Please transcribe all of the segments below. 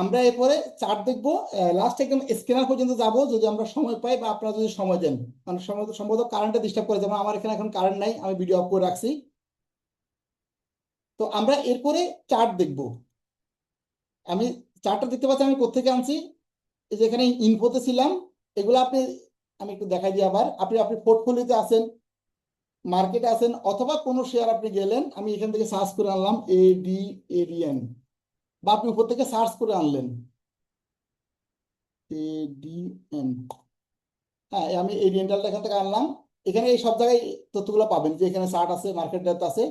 আমরা এরপরে চার্ট দেখবো, লাস্ট একদম স্ক্যানার পর্যন্ত যাব যদি আমরা সময় পাই বা আপনারা যদি সময় দেন। মানে সম্ভবত কারেন্টটা ডিস্টার্ব করে, যেমন আমার এখানে এখন কারেন্ট নাই, আমি ভিডিও অফ করে রাখছি। তো আমরা এরপরে চার্ট দেখবো। আমি চার্টটা দেখতে পাচ্ছি আমি কোত্থেকে আনছি, এই যে এখানে ইনফোতে ছিলাম। এগুলো আপনি, আমি একটু দেখাই দিই আবার, আপনি আপনি পোর্টফোলিওতে আছেন, মার্কেটে আছেন, অথবা কোনো শেয়ার আপনি গেলেন, আমি এখান থেকে সার্চ করে আনলাম এডিএন, বা আপনি উপর থেকে সার্চ করে আনলেন এডিএন। হ্যাঁ, আমি এডিএনটালটা এখান থেকে আনলাম। এখানে এই সব জায়গায় তথ্যগুলো পাবেন, যে এখানে চার্ট আছে, মার্কেট ডেপথ আছে,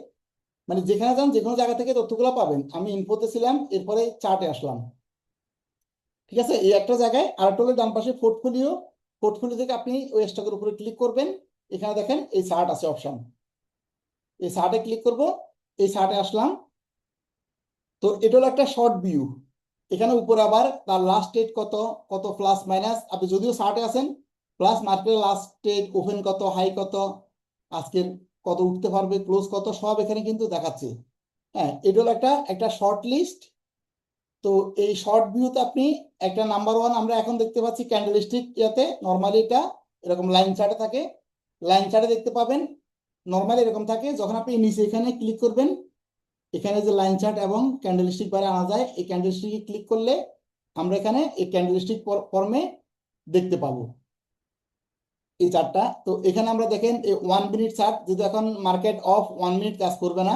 মানে যেখানে যান যে কোনো জায়গা থেকে তথ্যগুলো পাবেন। আমি ইনফোতে ছিলাম, এরপরে চার্টে আসলাম। ঠিক আছে, এই একটা জায়গায়। আর একটা হলো ডান পাশে পোর্টফোলিও। পোর্টফোলিও থেকে আপনি ওই স্টকের উপরে ক্লিক করবেন, এখানে দেখেন এই চার্ট আছে অপশন, এই চার্টে ক্লিক করব। এই চার্টে আসলাম। তো এটা হলো একটা শর্ট ভিউ। এখানে উপরে আবার তার লাস্ট ডেট কত, কত প্লাস মাইনাস, আপনি যদিও চার্টে আছেন, প্লাস মার্কেটের লাস্ট ডেট, ওপেন কত, হাই কত, আজকের কত উঠতে পারবে, ক্লোজ কত, সব এখানে কিন্তু দেখাচ্ছে। হ্যাঁ, এটা হলো একটা একটা শর্ট লিস্ট। তো এই শর্ট ভিউতে আপনি একটা নাম্বার ওয়ান আমরা এখন দেখতে পাচ্ছি ক্যান্ডেলস্টিক ইয়াতে, নর্মালি এটা এরকম লাইন চার্টে থাকে, লাইন চার্টে দেখতে পাবেন নর্মালি এরকম থাকে। যখন আপনি নিচে এখানে ক্লিক করবেন, এখানে যে লাইন চার্ট এবং ক্যান্ডেলস্টিক বারে আনা যায়, এই ক্যান্ডেলস্টিকে ক্লিক করলে আমরা এখানে এই ক্যান্ডেলস্টিক ফর্মে দেখতে পাবো এই চার্টটা। তো এখানে আমরা দেখেন এই 1 মিনিট চার্ট, যেহেতু এখন মার্কেট অফ 1 মিনিট কাজ করবে না,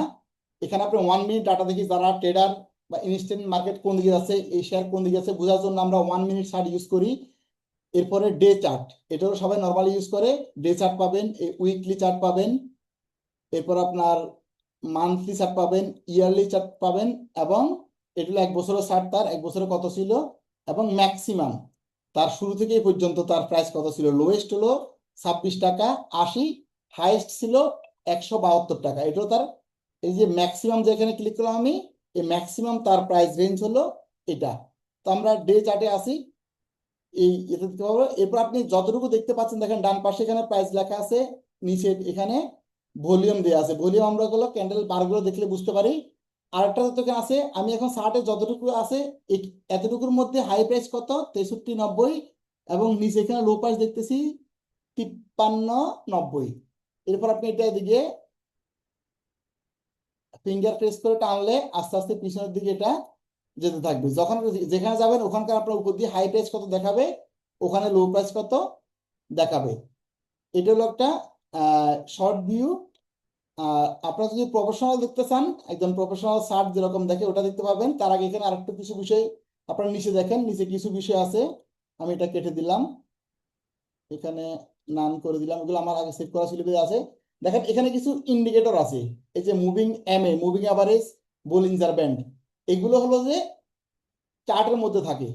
এখানে আপনি 1 মিনিট ডাটা দেখি, যারা ট্রেডার বা ইনস্ট্যান্ট মার্কেট কোন দিকে যাচ্ছে, এই শেয়ার কোন দিকে যাচ্ছে বোঝার জন্য আমরা 1 মিনিট চার্ট ইউজ করি। এরপরে ডে চার্ট, এটাও সবাই নর্মালি ইউজ করে। ডে চার্ট পাবেন, উইকলি চার্ট পাবেন, এরপর আপনার মান্থলি চার্ট পাবেন, ইয়ারলি চার্ট পাবেন, এবং এটা হলো 1 বছরের চার্ট, তার 1 বছরে কত ছিল, এবং ম্যাক্সিমাম তার শুরু থেকে এই পর্যন্ত তার প্রাইস কত ছিল। লোয়েস্ট হলো 26 টাকা 80, হাইয়েস্ট ছিল 172 টাকা। এটাও তার, এই যে ম্যাক্সিমাম যেখানে ক্লিক করলাম আমি, এই ম্যাক্সিমাম তার প্রাইস রেঞ্জ হলো এটা। তো আমরা ডে চার্টে আসি, এই এটা দিতে পারবো। এরপর আপনি যতটুকু দেখতে পাচ্ছেন দেখেন ডান পাশে এখানে প্রাইস লেখা আছে, নিচে এখানে ভলিউম দেওয়া আছে। ভলিউম আমরা গুলো ক্যান্ডেল বারগুলো দেখলে বুঝতে পারি। আরেকটা তথ্য এখানে আছে, আমি এখন চার্টে যতটুকু আছে এতটুকুর মধ্যে হাই প্রাইস কত 63.90, এবং নিচে এখানে লো প্রাইস দেখতেছি 53.90। এরপর আপনি এটা দিকে ফিঙ্গার প্রেস করে টানলে আস্তে আস্তে পিছনের দিকে এটা যেতে থাকবে। যখন যেখানে যাবেন ওখানকার আপনার উপর দিয়ে হাই প্রাইস কত দেখাবে, ওখানে লো প্রাইস কত দেখাবে। এটা হলো একটা শর্ট ভিউ। আপনারা যদি প্রফেশনাল দেখতে চান, একজন প্রফেশনাল শার্ট যেরকম দেখে ওটা দেখতে পাবেন। তার আগে এখানে আরেকটু কিছু বিষয় আপনারা নিচে দেখেন, নিচে কিছু বিষয় আছে, আমি এটা কেটে দিলাম, এখানে নান করে দিলাম, এগুলো আমার আগে সেভ করা ছিল বলে আছে। দেখেন এখানে কিছু ইন্ডিকেটর আছে, এই যে moving MA, moving average, Bollinger band, এগুলো হলো যে চার্টের মধ্যে থাকে।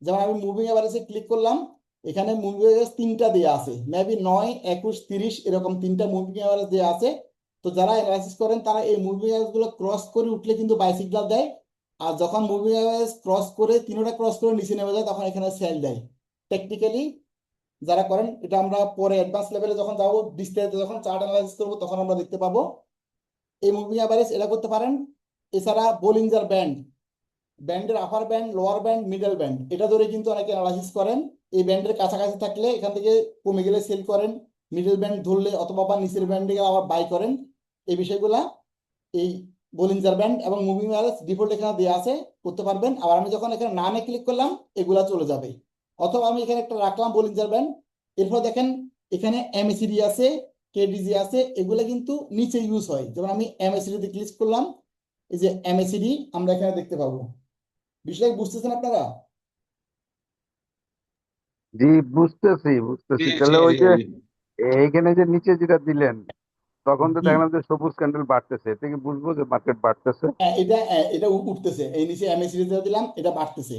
যেমন আমি মুভিং অ্যাভারেজে ক্লিক করলাম, এখানে মুভিং অ্যাভারেজ তিনটা দেওয়া আছে, মেবি 9, 21, 30 এরকম তিনটা মুভিং অ্যাভারেজ দেওয়া আছে। তো যারা অ্যানালাইসিস করেন তারা এই মুভিং অ্যাভারেজ গুলো ক্রস করে উঠলে কিন্তু বাই সিগন্যাল দেয়। আর যখন মুভিং অ্যাভারেজ ক্রস করে, তিনটা ক্রস করে নিচে নেমে যায়, তখন এখানে সেল দেয়। টেকনিক্যালি যারা করেন এটা, আমরা পরে অ্যাডভান্স লেভেলে যখন যাবো, বিস্তারিত যখন চার্ট অ্যানালাইসিস করবো, তখন আমরা দেখতে পাবো এই মুভিং অ্যাভারেজ এটা করতে পারেন। এছাড়া বোলিঞ্জার ব্যান্ড, ব্যান্ডের আপার band, lower band, middle band, এটা ধরে কিন্তু অনেকে অ্যানালাইসিস করেন। এই ব্যান্ডের কাছাকাছি থাকলে এখান থেকে কমে গেলে সেল করেন, মিডল ব্যান্ড ধরলে অথবা বা নিচের ব্যান্ডে আবার বাই করেন। এই বিষয়গুলা এই বলিঞ্জার ব্যান্ড এবং মুভিং অ্যাভারেজ ডিফল্ট এখানে দেওয়া আছে, করতে পারবেন। আবার আমি যখন এখানে নামে ক্লিক করলাম, এগুলা চলে যাবে। অথবা আমি এখানে একটা রাখলাম বলিঞ্জার ব্যান্ড। এরপর দেখেন এখানে এমএসিডি আছে, কেডিজি আছে, এগুলা কিন্তু নিচে ইউজ হয়। যেমন আমি এমএসিডি তে ক্লিক করলাম, এই যে এমএসিডি আমরা এখানে দেখতে পাবো। বিষয়টা বুঝতেছেন আপনারা? জি, বুঝতেছি জি বুঝতেছি। জি তাহলে ওই জি যে জি। এইখানে যে নিচে যেটা দিলেন, তখন তো হুম। দেখলাম যে সবুজ ক্যান্ডেল বাড়তেছে, এটা কি বুঝবো যে মার্কেট বাড়তেছে? এটা উঠতেছে, এই নিচে এমএসিডি দিলাম, এটা বাড়তেছে।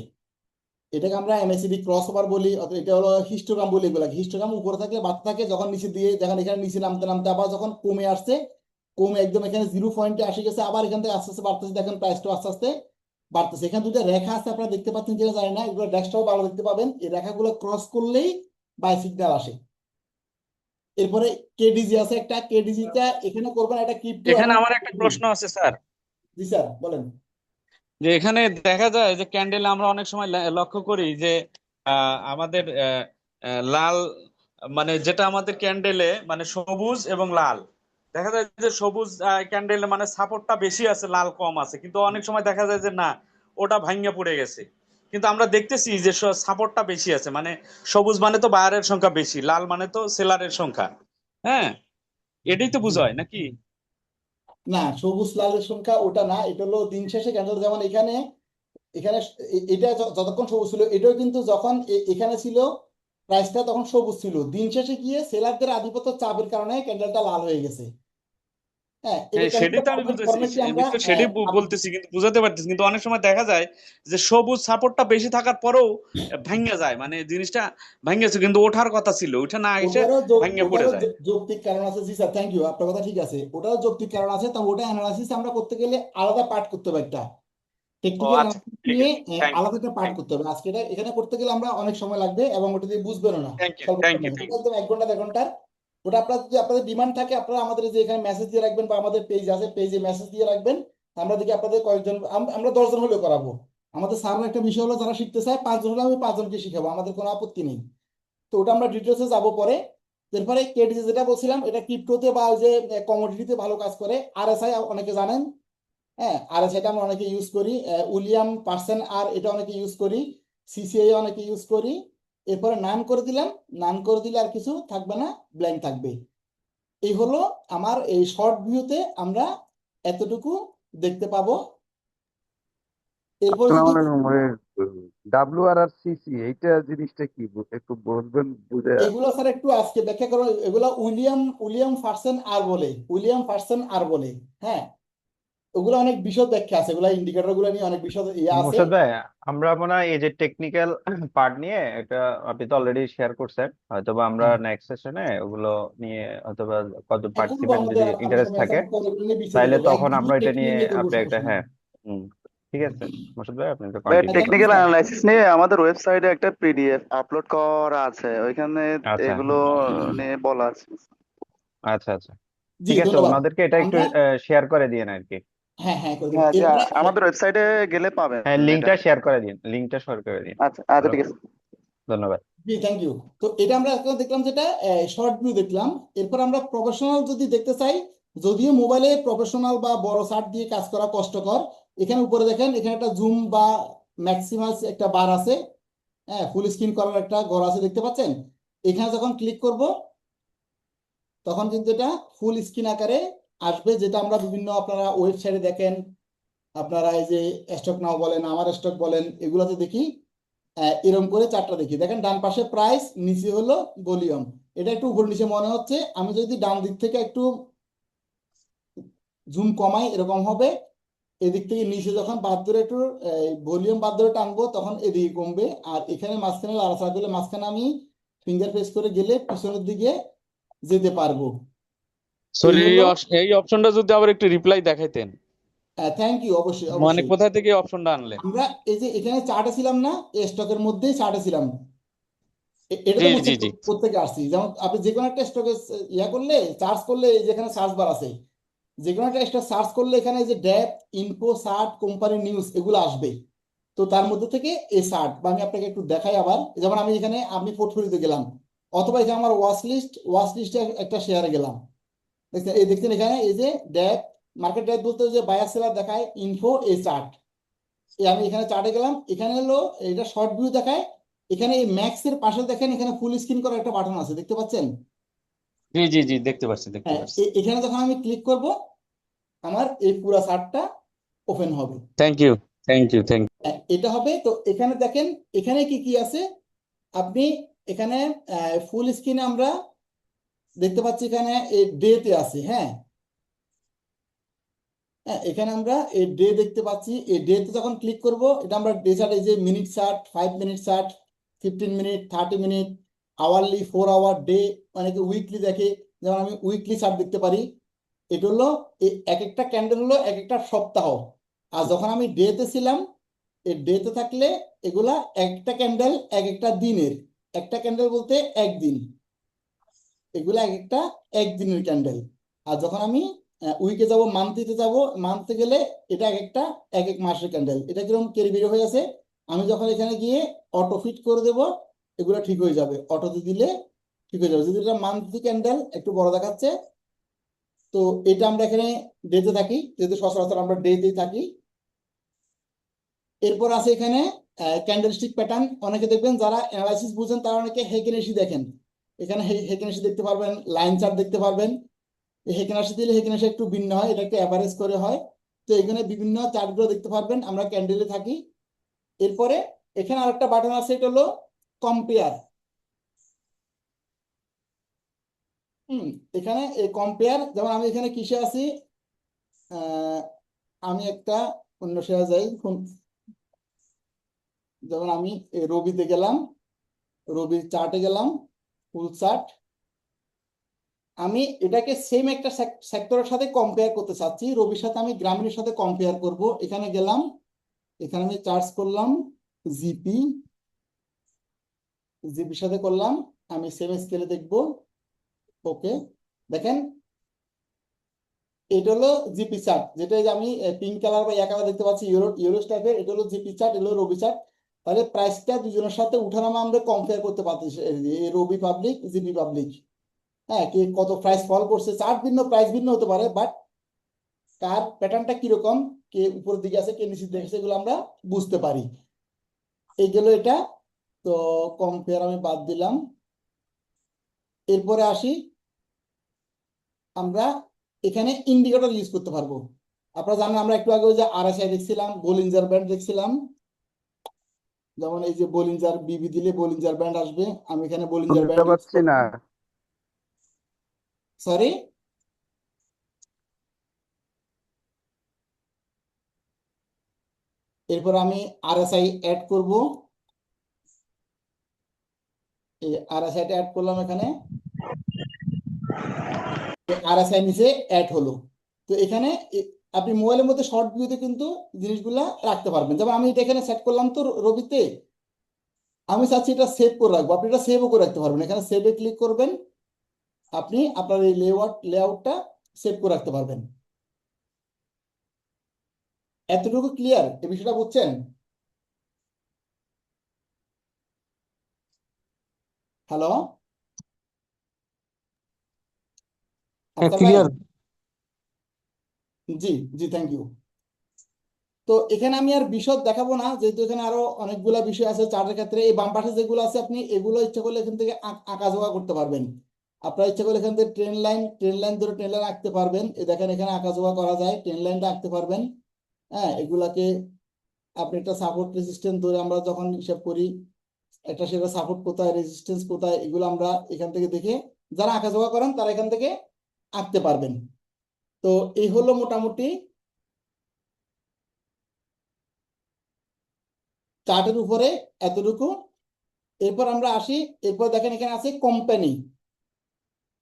এটাকে আমরা এমএসিডি ক্রস ওভার বলি, অথবা এটা হলো হিস্টোগ্রাম বলি। এগুলো হিস্টোগ্রাম উপরে থাকলে বাড়তে থাকে, যখন নিচে দিয়ে দেখেন এখানে নিচে নামতে নামতে আবার যখন কমে আসছে, কমে একদম এখানে 0 পয়েন্টে আসে গেছে, আবার এখান থেকে আস্তে আস্তে বাড়তেছে। দেখেন প্রাইসটা আস্তে আস্তে বাড়তেছে। এখানে দুটো রেখা আছে, আপনারা দেখতে পাচ্ছেন কিনা জানি না, এগুলো ডেস্কটপে ভালো দেখতে পাবেন। এই রেখাগুলো ক্রস করলেই বাই সিগন্যাল আসে। এরপরে কেডিজি আছে একটা, কেডিজিটা এখানে করবেন, এটা ক্রিপ্টো এখানে এবং আমার একটা প্রশ্ন আছে স্যার। জি স্যার বলেন। যে এখানে দেখা যায় যে ক্যান্ডেল আমরা অনেক সময় লক্ষ্য করি যে আমাদের লাল, মানে যেটা আমাদের ক্যান্ডেলে মানে সবুজ এবং লাল, দেখা যায় যে সবুজ ক্যান্ডেলে মানে সাপোর্টটা বেশি আছে, লাল কম আছে, কিন্তু অনেক সময় দেখা যায় যে না, ওটা ভাঙিয়া পড়ে গেছে। কিন্তু আমরা দেখতেছি যে সাপোর্টটা বেশি আছে, মানে সবুজ মানে তো বায়ারের সংখ্যা বেশি, লাল মানে তো সেলারের সংখ্যা। হ্যাঁ, এটাই তো জি। বোঝায় নাকি? না, সবুজ লালের সংখ্যা ওটা না, এটা হলো দিন শেষে ক্যান্ডেল। যেমন এখানে এখানে এটা যতক্ষণ সবুজ ছিল, এটাও কিন্তু যখন এখানে ছিল প্রাইসটা তখন সবুজ ছিল, দিন শেষে গিয়ে সেলারদের আধিপত্য চাপের কারণে ক্যান্ডেলটা লাল হয়ে গেছে। হ্যাঁ, এটা হ্যাঁ, সেটাই ক্যান্ডেলটা তো আমি মার্কেট বুঝতেছি, ফরম্যাটলি আমি আমরা তো সেটাই বলতেছি, কিন্তু বুঝাতে পারতেছি, কিন্তু অনেক সময় দেখা যায় যে সবুজ সাপোর্টটা বেশি থাকার পরেও ভাঙ্গা যায়, মানে জিনিসটা ভাঙ্গেছে কিন্তু ওঠার কথা ছিল, ওঠা না এসে ভাঙ্গা পড়ে যায়। যৌক্তিক কারণ আছে। জি স্যার, থ্যাংক ইউ, আপনার কথা ঠিক আছে, ওটারও যৌক্তিক কারণ আছে। তবে ওটা অ্যানালাইসিস আমরা করতে গেলে আলাদা পার্ট করতে হবে, একটা ও টেকনিক্যাল আচ্ছা, অ্যানালিসিস ঠিক নিয়ে আছে, থ্যাংক আলাদা একটা পার্ট করতে হবে। আজকে এটা এখানে করতে গেলে আমরা অনেক সময় লাগবে এবং ওটা দিয়ে বুঝবেনও না ইউ স্বল্প থ্যাংক ইউ সময়ে। থ্যাংক ওটা একদম 1 ঘন্টা 1.5 ঘন্টার। ওটা আপনার যদি আপনাদের ডিমান্ড থাকে, আপনারা আমাদের এই যে এখানে মেসেজ দিয়ে রাখবেন, বা আমাদের পেজ আছে, পেজে মেসেজ দিয়ে রাখবেন। আমরা দেখি আপনাদের কয়েকজন, আমরা 10 জন হলেও করাবো। আমাদের স্যারের একটা বিষয় হলো, যারা শিখতে চায় 5 জন হলে আমি 5 জনকে শিখাবো, আমাদের কোনো আপত্তি নেই। তো ওটা আমরা ডিটেলসে যাবো পরে। এরপরে কেডিসি যেটা বলছিলাম, এটা ক্রিপ্টোতে বা ওই যে কমোডিটিতে ভালো কাজ করে। আরএসআই অনেকে জানেন। হ্যাঁ, আরএসআইটা আমরা অনেকে ইউজ করি। উইলিয়াম পার্সন আর এটা অনেকে ইউজ করি। সিসিআই অনেকে ইউজ করি। এরপরে নান করে দিলাম। নান করে দিলে আর কিছু থাকবে না, ব্ল্যাঙ্ক থাকবে। এই হলো আমার এই শর্ট ভিউতে আমরা এতটুকু দেখতে পাবো। এরপর আসসালামু যদি আলাইকুম। WRRCC এইটা জিনিসটা কি একটু বলবেন বুঝে? এগুলো স্যার একটু আজকে ব্যাখ্যা করো। এগুলো উইলিয়াম উইলিয়াম পার্সন আর বলে, উইলিয়াম পার্সন আর বলে। হ্যাঁ, ওগুলো অনেক বিশদ ব্যাখ্যা আছে, ওগুলা ইন্ডিকেটর গুলো নিয়ে অনেক বিশদ ইয়ে আছে। মোর্শেদ ভাই, আমরা মনে হয় এই যে টেকনিক্যাল পার্ট নিয়ে এটা আপনি তো অলরেডি শেয়ার করছেন, হয়তোবা আমরা হ্যাঁ, নেক্সট সেশনে ওগুলো নিয়ে হয়তোবা কত এখন পার্টিসিপেন্ট আমাদের যদি আলোচনা ইন্টারেস্ট আছে, থাকে আমরা পরে এগুলো নিয়ে বিস্তারিত তাইলে যাবো, তখন একদিনই আমরা এটা নিয়ে টেকনিক্যাল নিয়ে করবো, আপনি একটা, সমস্যা নেই। হ্যাঁ, হুম, ঠিক আছে মোর্শেদ ভাই, আপনি তো ভাই, কন্টিনিউ থ্যাংক করেন। You technical sir. অ্যানালাইসিস নিয়ে আমাদের ওয়েবসাইটে একটা পিডিএফ আপলোড করা আছে, ওইখানে আচ্ছা, এগুলো নিয়ে বলা আছে। আচ্ছা, আচ্ছা, জি, ঠিক আছে, ধন্যবাদ। ওনাদেরকে এটা একটু আমরা, শেয়ার করে দিন আর কি। হ্যাঁ হ্যাঁ করে দেবো হ্যাঁ, যে এরপরে। আমাদের ওয়েবসাইটে গেলে হ্যাঁ, পাবেন এটা। লিঙ্কটা শেয়ার করে দিন, লিঙ্কটা শেয়ার করে দিন। আচ্ছা আচ্ছা, হ্যালো, ঠিক আছে। ধন্যবাদ। জি, থ্যাংক ইউ। তো এটা আমরা এখন দেখলাম যেটা শর্ট ভিউ দেখলাম। এরপর আমরা প্রফেশনাল যদি দেখতে চাই, যদিও মোবাইলে প্রফেশনাল বা বড় শার্ট দিয়ে কাজ করা কষ্টকর, এখানে উপরে দেখেন, এখানে একটা জুম বা ম্যাক্সিমাস একটা বার আছে। হ্যাঁ, ফুল স্ক্রিন করার একটা ঘর আছে, দেখতে পাচ্ছেন? এখানে যখন ক্লিক করব, তখন কিন্তু এটা ফুল স্ক্রিন আকারে আসবে, যেটা আমরা বিভিন্ন আপনারা ওয়েবসাইটে দেখেন। আপনারা এই যে স্টক নাও বলেন, আমার স্টক বলেন, এগুলোতে দেখি এরকম করে চারটা দেখি। দেখেন ডান পাশে প্রাইস, নিচে হলো ভলিউম। এটা একটু উপর নিচে মনে হচ্ছে। আমি যদি ডান দিক থেকে একটু জুম কমাই, এরকম হবে। এদিক থেকে নিচে যখন বাদ ধরে একটু ভলিউম বাদ ধরে টানবো, তখন এদিকে কমবে। আর এখানে মাঝখানে লাড়াচাড়া করলে, মাঝখানে আমি ফিঙ্গার প্রেস করে গেলে পিছনের দিকে যেতে পারবো। এই সরি, হলো। এই অপশনটা যদি আবার একটু রিপ্লাই দেখাইতেন, থ্যাংক ইউ, অবশ্যই মানে অবশ্যই। কোথা থেকে এই অপশনটা আনলেন? আমরা এই যে এখানে চার্টে ছিলাম না, এই স্টকের মধ্যেই চার্টে ছিলাম। এটা জি তো জি বুঝছেন জি। কোথেকে আসছি। যেমন আপনি যে কোনো একটা স্টকে ইয়া করলে, সার্চ করলে, এই যেখানে সার্চ বার আছে, যে কোনো একটা স্টক সার্চ করলে এখানে এই যে ডেপ, ইনফো, সার্ট, কোম্পানি নিউজ, এগুলো আসবে। তো তার মধ্যে থেকে এই সার্ট, বা আমি আপনাকে একটু দেখাই আবার। যেমন আমি এখানে, আমি পোর্টফোলিওতে গেলাম, অথবা এখানে আমার ওয়াচ লিস্টে একটা শেয়ারে গেলাম। দেখছেন, এই দেখছেন এখানে এই যে ডেপ, মার্কেট ডেপ বলতে যে বায়ার সেলার দেখায়, ইনফো, এই চার্ট। আমি এখানে চার্টে গেলাম, এখানে হলো এটা শর্ট ভিউ দেখায়। এখানে এই ম্যাক্স এর পাশে দেখেন, এখানে ফুল স্ক্রিন করার একটা বাটন আছে, দেখতে পাচ্ছেন? জি জি জি, দেখতে পাচ্ছি দেখতে হ্যাঁ, পাচ্ছি। এখানে যখন আমি ক্লিক করব, আমার এই পুরো চার্টটা ওপেন হবে। Thank you thank you thank you. হ্যাঁ, এটা হবে। তো এখানে দেখেন, এখানে কি কি আছে আপনি এখানে ফুল স্ক্রিনে আমরা দেখতে পাচ্ছি। এখানে এই ডেতে আছে। হ্যাঁ, হ্যাঁ, এখানে আমরা এই ডে দেখতে পাচ্ছি। এই ডেতে যখন ক্লিক করব, এটা আমরা ডে চার্ট, এই যে minute chart, 5 minute chart, 15 minute, 30 minute, hourly, 4 hour, day, অনেকে উইকলি দেখে। যেমন আমি উইকলি চার্ট দেখতে পারি। এটা হলো এক একটা ক্যান্ডেল হলো এক একটা সপ্তাহ। আর যখন আমি ডেতে ছিলাম, এই ডেতে থাকলে এগুলা একটা ক্যান্ডেল এক একটা দিনের, একটা ক্যান্ডেল বলতে একদিন, এগুলা এক একটা একদিনের ক্যান্ডেল। আর যখন আমি উইকে যাব, মান্থলিতে যাব, মান্থে গেলে এটা এক এক মাসের ক্যান্ডেল। এটা কিরকম কেরি বের হয়ে আছে, আমি যখন এখানে গিয়ে অটো ফিট করে দেব এগুলো ঠিক হয়ে যাবে, অটোতে দিলে ঠিক হয়ে যাবে। যদি এটা মান্থলি ক্যান্ডেল একটু বড় দেখাচ্ছে, তো এটা আমরা এখানে ডেতে থাকি, যেহেতু সচরাচর আমরা ডেতেই থাকি। এরপর আছে এখানে ক্যান্ডেলস্টিক প্যাটার্ন। অনেকে দেখবেন যারা অ্যানালাইসিস বুঝেন তারা অনেকে হেকেনেসি দেখেন, এখানে হেকেনেসি দেখতে পারবেন, লাইন চার্ট দেখতে পারবেন। হেকেনেসি দিলে হেকেনেসি একটু ভিন্ন হয়, এটা একটু অ্যাভারেজ করে হয়। তো এখানে বিভিন্ন চার্টগুলো দেখতে পারবেন, আমরা ক্যান্ডেলে থাকি। এরপরে এখানে আরেকটা বাটন আছে, এটা হলো কম্পেয়ার। এখানে এই কম্পেয়ার, যেমন আমি এখানে কিসে আছি, আমি একটা অন্য শেয়ার যাই, যেমন আমি রবিতে গেলাম, রবির চার্টে গেলাম, ফুল চার্ট। আমি এটাকে সেম একটা সেক্টরের সাথে কম্পেয়ার করতে চাচ্ছি, রবির সাথে আমি গ্রামীণের সাথে কম্পেয়ার করব। এখানে গেলাম, এখানে আমি চার্জ করলাম জিপি, জিপির সাথে করলাম, আমি সেম স্কেলে দেখব। ওকে, দেখেন এটা হলো জিপি চার্ট, যেটা এই যে আমি পিঙ্ক কালার বা কালার দেখতে পাচ্ছি, ইউরো টাইপের। এটা হলো জিপি চার্ট, এটা হলো রবি চার্ট। তাহলে প্রাইসটা দুজনের সাথে উঠানামা আমরা কম্পেয়ার করতে পারতেছি, রবি পাবলিক, জিপি পাবলিক। হ্যাঁ, কে কত প্রাইস ফল করছে, চার্ট ভিন্ন, প্রাইস ভিন্ন হতে পারে, বাট কার প্যাটার্নটা কিরকম, কে উপরের দিকে আছে কে নিচের দিকে আছে, এগুলো আমরা বুঝতে পারি। এই গেল এটা। তো কম্পেয়ার আমি বাদ দিলাম। এরপরে আসি, আমরা এখানে ইন্ডিকেটর ইউজ করতে পারবো। আপনারা জানেন আমরা একটু আগে ওই যে আরএসআই দেখছিলাম, বলিঞ্জার ব্যান্ড দেখছিলাম। যেমন এই যে বলিঞ্জার বিবি দিলে বলিঞ্জার ব্যান্ড আসবে, আমি এখানে বলিঞ্জার শুনতে ব্যান্ড ইউজ পাচ্ছি না। করলাম। সরি, এরপর আমি আরএসআই অ্যাড করব, এই আরএসআইটা অ্যাড করলাম এখানে, আরএসআই নিচে অ্যাড হলো। তো এখানে আপনি মোবাইলের মধ্যে শর্ট ভিউতে কিন্তু জিনিসগুলা রাখতে পারবেন। যেমন আমি এটা এখানে সেট করলাম তো রবিতে, আমি চাচ্ছি এটা সেভ করে রাখবো, আপনি এটা সেভও করে রাখতে পারবেন। এখানে সেভে ক্লিক করবেন, আপনি আপনার এই লেআউটটা সেভ করে রাখতে পারবেন। এতটুকু ক্লিয়ার, এই বিষয়টা বুঝছেন? হ্যালো আফতার ভাই? ক্লিয়ার। জি জি, থ্যাংক ইউ। তো এখানে আমি আর বিশদ দেখাবো না, যেহেতু এখানে আরো অনেকগুলা বিষয় আছে চার্টের ক্ষেত্রে। এই বাম পাশে যেগুলো আছে আপনি এগুলো ইচ্ছা করলে এখান থেকে আঁকা জোগা করতে পারবেন। আপনারা ইচ্ছা করলে এখান থেকে ট্রেন লাইন ধরে ট্রেন লাইন আঁকতে পারবেন। এই দেখেন এখানে আঁকা জোগা করা যায়, ট্রেন লাইনটা আঁকতে পারবেন। হ্যাঁ, এগুলাকে আপনি একটা সাপোর্ট রেজিস্ট্যান্স ধরে আমরা যখন হিসাব করি, একটা সেটা সাপোর্ট কোথায়, রেজিস্ট্যান্স কোথায়, এগুলো আমরা এখান থেকে দেখে, যারা আঁকা জোগা করেন তারা এখান থেকে আঁকতে পারবেন। তো এই হলো মোটামুটি চার্টের উপরে এতটুকু। এরপর আমরা আসি, এরপর দেখেন এখানে আছে কোম্পানি।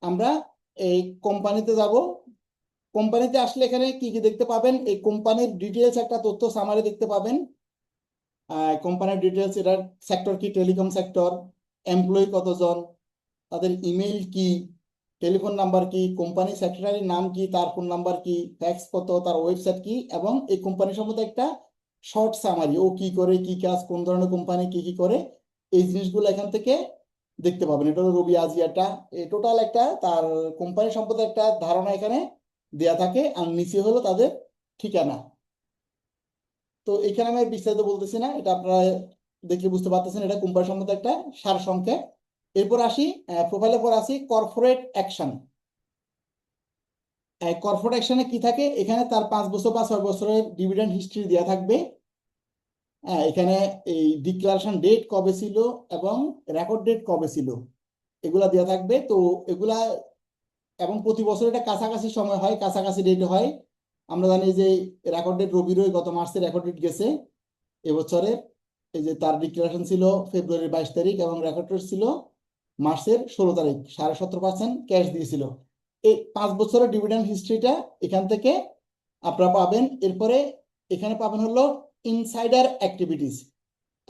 আমরা এই কোম্পানিতে যাব। কোম্পানিতে আসলে এখানে কি কি দেখতে পাবেন, এই কোম্পানির ডিটেলস একটা তথ্য সামারি দেখতে পাবেন। কোম্পানির ডিটেলস, এটার সেক্টর কি, টেলিকম সেক্টর, এমপ্লয়ি কতজন, তাদের ইমেল কি, টেলিফোন নাম্বার কি, কোম্পানি সেক্রেটারির নাম কি, তার ফোন নাম্বার কি, ট্যাক্স কত, তার ওয়েবসাইট কি, এবং এই কোম্পানি সম্বন্ধে একটা শর্ট সামারি, ও কি করে, কি কাজ, কোন ধরনের কোম্পানি, কি কি করে, এই জিনিসগুলো এখান থেকে দেখতে পাবেন। এটা হলো রবি আজিয়াটা, এই টোটাল একটা তার কোম্পানি সম্পর্কে একটা ধারণা এখানে দেয়া থাকে, আর নিচে হলো তাদের ঠিকানা। তো এখানে আমি বিস্তারিত বলতেছি না, এটা আপনারা দেখে বুঝতে পারতেছেন, এটা কোম্পানি সম্বন্ধে একটা সারসংক্ষেপ। এরপর আসি প্রোফাইলের পর আসি কর্পোরেট অ্যাকশন। কর্পোরেট অ্যাকশনে কি থাকে, এখানে তার 5 বছর বা 6 বছরের ডিভিডেন্ড হিস্ট্রি দেওয়া থাকবে। এখানে এই ডিক্লারেশন ডেট কবে ছিল এবং রেকর্ড ডেট কবে ছিল, এগুলা দেওয়া থাকবে। তো এগুলা, এবং প্রতি বছর এটা কাছাকাছি সময় হয়, কাছাকাছি ডেট হয়। আমরা জানি যে রেকর্ড ডেট রবিরই গত মার্চে রেকর্ড ডেট গেছে এবছরে। এই যে তার ডিক্লারেশন ছিল ফেব্রুয়ারির 22 তারিখ এবং রেকর্ড ডেট ছিল মার্চের 16 তারিখ, 17.5% ক্যাশ দিয়েছিল। এই 5 বছরের ডিভিডেন্ড হিস্ট্রিটা এখান থেকে আপনারা পাবেন। এরপরে এখানে পাবেন হলো ইনসাইডার অ্যাক্টিভিটিস।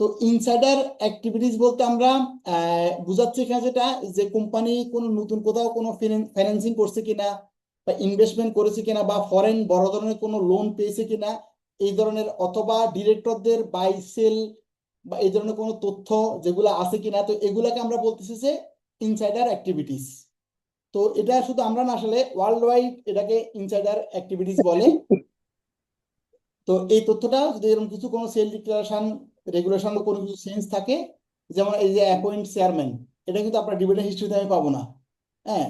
তো ইনসাইডার অ্যাক্টিভিটিস বলতে আমরা বুঝাচ্ছি এখানে যেটা, যে কোম্পানি কোন নতুন কোথাও কোনো ফাইন্যান্সিং করছে কিনা, বা ইনভেস্টমেন্ট করেছে কিনা বা ফরেন বড় ধরনের কোনো লোন পেয়েছে কিনা এই ধরনের, অথবা ডিরেক্টরদের বাই সেল বা এই ধরনের কোনো তথ্য যেগুলো আছে কিনা, তো এগুলাকে আমরা বলতেছি যে ইনসাইডার অ্যাক্টিভিটিস। তো এটা শুধু আমরা না, আসলে ওয়ার্ল্ড ওয়াইড এটাকে ইনসাইডার অ্যাক্টিভিটিস বলে। তো এই তথ্যটা যদি এরকম কিছু কোনো সেল ডিক্লারেশন রেগুলেশন কোনো কিছু চেঞ্জ থাকে, যেমন এই যে অ্যাপয়েন্ট চেয়ারম্যান, এটা কিন্তু আপনার ডিভিডেন্ড হিস্ট্রিতে আমি পাবো না। হ্যাঁ,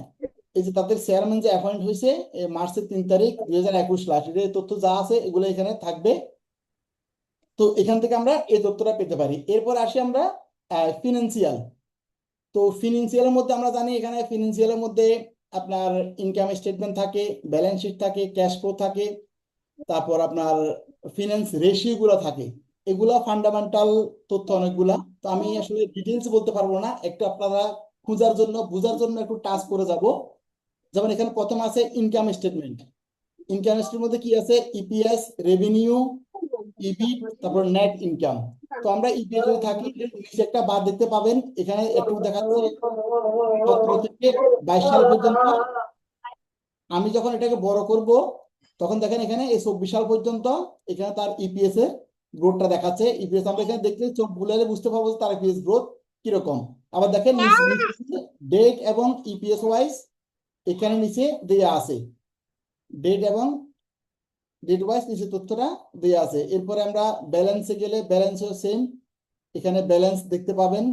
এই যে তাদের চেয়ারম্যান যে অ্যাপয়েন্ট হয়েছে মার্চের 3 তারিখ 2021 লাস্ট, এর তথ্য যা আছে এগুলো এখানে থাকবে। তো এখান থেকে আমরা এই তথ্যটা পেতে পারি। এরপর আসি আমরা ফিনান্সিয়াল। তো ফিনান্সিয়ালের মধ্যে আমরা জানি এখানে ফিনান্সিয়ালের মধ্যে আপনার ইনকাম স্টেটমেন্ট থাকে, ব্যালেন্স শিট থাকে, ক্যাশ ফ্লো থাকে, তারপর আপনার ফিনান্স রেশিও গুলো থাকে। এগুলা ফান্ডামেন্টাল তথ্য অনেকগুলা। তো আমি আসলে ডিটেলস বলতে পারবো না, একটু আপনারা খোঁজার জন্য বোঝার জন্য একটু টাচ করে যাব। যেমন এখানে প্রথম আছে ইনকাম স্টেটমেন্ট। ইনকাম স্টেটমেন্টের মধ্যে কি আছে? ইপিএস, রেভিনিউ, ইবিট, তারপর নেট ইনকাম। তো আমরা ইপিএস যদি থাকি নিচে একটা বার দেখতে পাবেন, এখানে একটু দেখাচ্ছে 17 থেকে 22 সাল পর্যন্ত। আমি যখন এটাকে বড় করব তখন দেখেন এখানে এই 24 সাল পর্যন্ত এখানে তার ইপিএস এর গ্রোথটা দেখাচ্ছে। ইপিএস আমরা এখানে দেখলে চোখ বুলালে বুঝতে পারবো যে তার ইপিএস গ্রোথ কিরকম। আবার দেখেন ডেট এবং ইপিএস ওয়াইজ এখানে নিচে দেয়া আছে, ডেট এবং ডেট ওয়াইজ নিচে তথ্যটা দেয়া আছে। এরপরে আমরা ব্যালেন্সে গেলে ব্যালেন্সও সেম, এখানে ব্যালেন্স দেখতে পাবেন।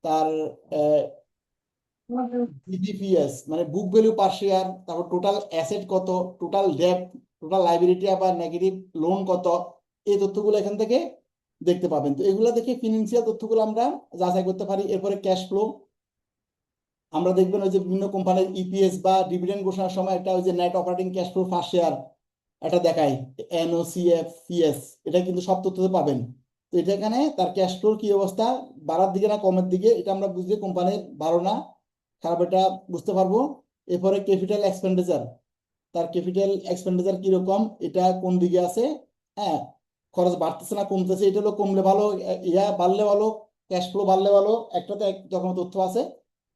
তার বিডিপিএস মানে বুক ভ্যালু পার শেয়ার, তারপর টোটাল অ্যাসেট কত, টোটাল ডেট, টোটাল লাইবিলিটি আবার নেগেটিভ লোন কত, এই তথ্যগুলো এখান থেকে দেখতে পাবেন। তো এগুলো দেখে ফিনান্সিয়াল তথ্যগুলো আমরা যাচাই করতে পারি। এরপরে ক্যাশ ফ্লো আমরা দেখবেন ওই যে বিভিন্ন কোম্পানির ইপিএস বা ডিভিডেন্ড ঘোষণার সময় একটা ওই যে নেট অপারেটিং ক্যাশ ফ্লো পার শেয়ার এটা দেখায়, এনওসিএফ এটা কিন্তু সব তথ্যতে পাবেন। তো এটা এখানে তার ক্যাশ ফ্লোর কি অবস্থা, বাড়ার দিকে না কমের দিকে, এটা আমরা বুঝলে কোম্পানির ভালো না খারাপ এটা বুঝতে পারবো। এরপরে ক্যাপিটাল এক্সপেন্ডিচার, তার ক্যাপিটাল এক্সপেন্ডিচার কিরকম, এটা কোন দিকে আছে, হ্যাঁ খরচ বাড়তেছে না কমতেছে, এটা হলো কমলে ভালো, বাড়লে ভালো, ক্যাশ ফ্লো বাড়লে ভালো, একটাতে এক রকম তথ্য আছে।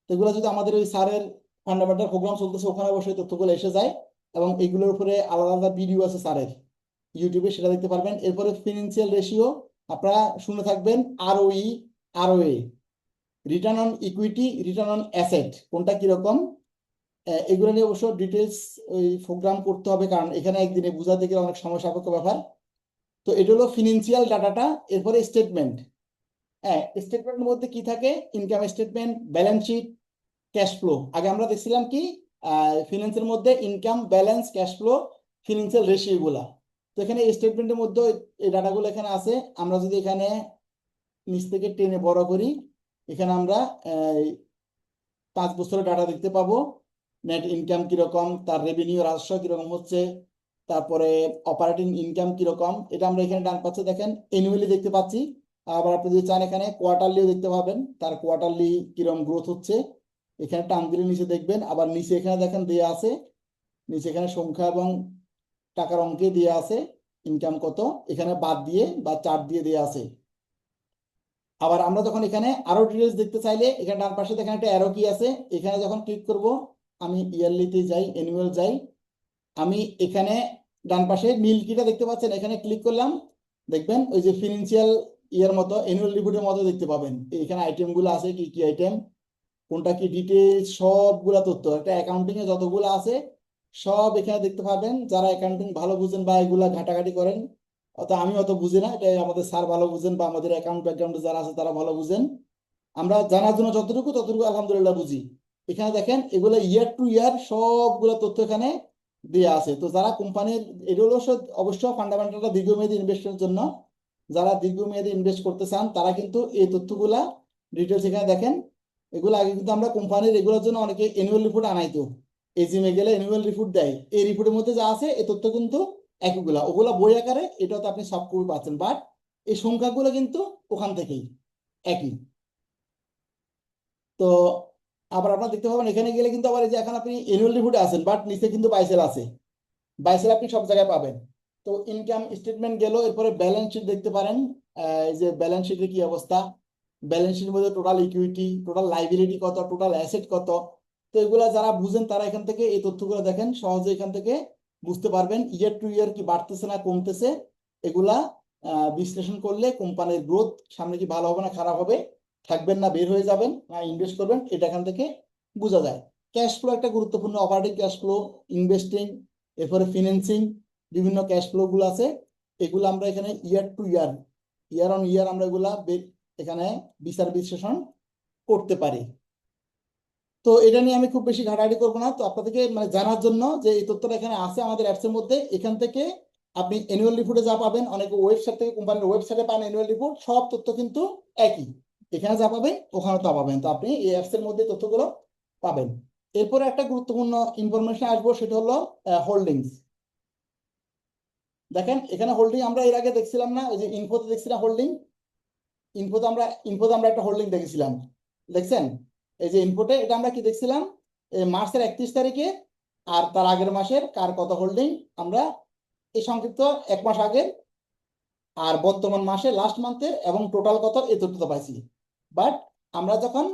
তো এগুলো যদি আমাদের ওই স্যারের ফান্ডামেন্টাল প্রোগ্রাম চলতেছে ওখানে অবশ্যই তথ্যগুলো এসে যায়, এবং এগুলোর উপরে আলাদা আলাদা ভিডিও আছে স্যারের ইউটিউবে, সেটা দেখতে পারবেন। এরপরে ফিনান্সিয়াল রেশিও আপনারা শুনে থাকবেন, ROE, ROA, return on equity, return on asset কোনটা কিরকম, এগুলো নিয়ে অবশ্য ডিটেলস ওই প্রোগ্রাম করতে হবে, কারণ এখানে একদিনে বোঝাতে গেলে অনেক সময় সাপেক্ষ ব্যাপার। তো এটা হলো ফিনান্সিয়াল ডাটাটা। এরপরে স্টেটমেন্ট, হ্যাঁ স্টেটমেন্টের মধ্যে কি থাকে, income statement, balance sheet, cash flow. আগে আমরা দেখছিলাম কি ফিনান্সের মধ্যে income, balance, cash flow, financial ratio গুলা। তো এখানে স্টেটমেন্টের মধ্যে এই ডাটাগুলো এখানে আছে। আমরা যদি এখানে নিচ থেকে টেনে বড় করি, এখানে আমরা 5 বছরের ডাটা দেখতে পাবো। নেট ইনকাম কিরকম, তার রেভিনিউ রাজস্ব কিরকম হচ্ছে, তারপরে অপারেটিং ইনকাম কিরকম, এটা আমরা এখানে ডান পাশে দেখেন অ্যানুয়ালি দেখতে পাচ্ছি। আবার আপনি যদি চান এখানে কোয়ার্টারলিও দেখতে পাবেন, তার কোয়ার্টারলি কিরকম গ্রোথ হচ্ছে, এখানে টান দিলে নিচে দেখবেন। আবার নিচে এখানে দেখেন দেয়া আছে, নিচে এখানে সংখ্যা এবং টাকার অঙ্কে দেয়া আছে ইনকাম কত, এখানে বাদ দিয়ে বা চার্ট দিয়ে দেয়া আছে। আবার আমরা যখন এখানে আরো ডিটেলস দেখতে চাইলে এখানে ডান পাশে দেখেন একটা অ্যারো কি আছে, এখানে যখন ক্লিক করব, আমি ইয়ারলিতে যাই, অ্যানুয়াল যাই, আমি এখানে ডান পাশে নীল কিটা দেখতে পাচ্ছেন, এখানে ক্লিক করলাম, দেখবেন ওই যে ফিনান্সিয়াল ইয়ার মতো অ্যানুয়াল রিপোর্টের মতো দেখতে পাবেন। এখানে আইটেম গুলো আছে, কি কি আইটেম, কোনটা কি ডিটেলস, সবগুলা তথ্য একটা অ্যাকাউন্টিং এ যতগুলো আছে সব এখানে দেখতে পাবেন। যারা অ্যাকাউন্টিং ভালো বুঝেন বা এগুলা ঘাটাঘাটি করেন, অত আমি অত বুঝি না, এটা আমাদের স্যার ভালো বুঝেন বা আমাদের অ্যাকাউন্ট ব্যাকগ্রাউন্ডে যারা আছে তারা ভালো বুঝেন। আমরা জানার জন্য যতটুকু ততটুকু আলহামদুলিল্লাহ বুঝি। এখানে দেখেন এগুলো ইয়ার টু ইয়ার সবগুলো তথ্য এখানে দেওয়া আছে। তো যারা কোম্পানির, এগুলো অবশ্য ফান্ডামেন্টালটা দীর্ঘমেয়াদী ইনভেস্টের জন্য, যারা দীর্ঘমেয়াদী ইনভেস্ট করতে চান তারা কিন্তু এই তথ্যগুলা ডিটেলস এখানে দেখেন। এগুলো আগে কিন্তু আমরা কোম্পানির এগুলোর জন্য অনেকে অ্যানুয়াল রিপোর্ট আনাইতো, এজিএমে গেলে অ্যানুয়াল রিপোর্ট দেয়, এই রিপোর্টের মধ্যে যা আছে এই তথ্য কিন্তু একগুলা, ওগুলা বই আকারে, এটা তো আপনি সফট কপি পাচ্ছেন, বাট এই সংখ্যাগুলো কিন্তু ওখান থেকেই একই। তো আবার আপনারা দেখতে পাবেন এখানে গেলে কিন্তু আবার এই যে এখন আপনি অ্যানুয়াল রিপোর্টে আছেন, বাট নিচে কিন্তু বাইসেল আছে, বাইসেল আপনি সব জায়গায় পাবেন। তো ইনকাম স্টেটমেন্ট গেল, এরপরে ব্যালেন্স শিট দেখতে পারেন, এই যে ব্যালেন্স শিটের কি অবস্থা, ব্যালেন্স শিটের মধ্যে টোটাল ইকুইটি, টোটাল লাইবিলিটি কত, টোটাল অ্যাসেট কত, তো এগুলা যারা বুঝেন তারা এখান থেকে এই তথ্যগুলো দেখেন, সহজে এখান থেকে বুঝতে পারবেন ইয়ার টু ইয়ার কি বাড়তেছে না কমতেছে। এগুলা বিশ্লেষণ করলে কোম্পানির গ্রোথ সামনে কি ভালো হবে না খারাপ হবে, থাকবেন না বের হয়ে যাবেন না ইনভেস্ট করবেন, এটা এখান থেকে বোঝা যায়। ক্যাশ ফ্লো একটা গুরুত্বপূর্ণ, অপারেটিং ক্যাশ ফ্লো, ইনভেস্টিং, এরপরে ফিন্যান্সিং, বিভিন্ন ক্যাশ ফ্লো গুলো আছে। এগুলো আমরা এখানে ইয়ার টু ইয়ার, ইয়ার অন ইয়ার আমরা এগুলা এখানে বিচার বিশ্লেষণ করতে পারি। তো এটা নিয়ে আমি খুব বেশি ঘাটাঘাটি করবো না, তো আপনাদেরকে মানে জানার জন্য যে এই তথ্যটা এখানে আছে আমাদের অ্যাপসের মধ্যে। এখান থেকে আপনি অ্যানুয়াল রিপোর্টে যা পাবেন, অনেকে ওয়েবসাইট থেকে কোম্পানির ওয়েবসাইটে পান অ্যানুয়াল রিপোর্ট, সব তথ্য কিন্তু একই, এখানে যা পাবেন ওখানে তা পাবেন। তো আপনি এই অ্যাপসের মধ্যে তথ্যগুলো পাবেন। এরপরে একটা গুরুত্বপূর্ণ ইনফরমেশন আসবো, সেটা হলো হোল্ডিংস। দেখেন এখানে হোল্ডিং আমরা এর আগে দেখছিলাম না, ওই যে ইনফোতে দেখছিলাম হোল্ডিং, ইনফোতে আমরা একটা হোল্ডিং দেখেছিলাম, দেখছেন এই যে ইনপুটে এটা আমরা কি দেখছিলাম, মার্চের 31 তারিখে আর তার আগের মাসের কার কত হোল্ডিং, আমরা এই সংক্ষিপ্ত 1 মাস আগে আর বর্তমান মাসে লাস্ট মান্থে এবং টোটাল কত এই তথ্যটা পাইছি। বাট আমরা যখন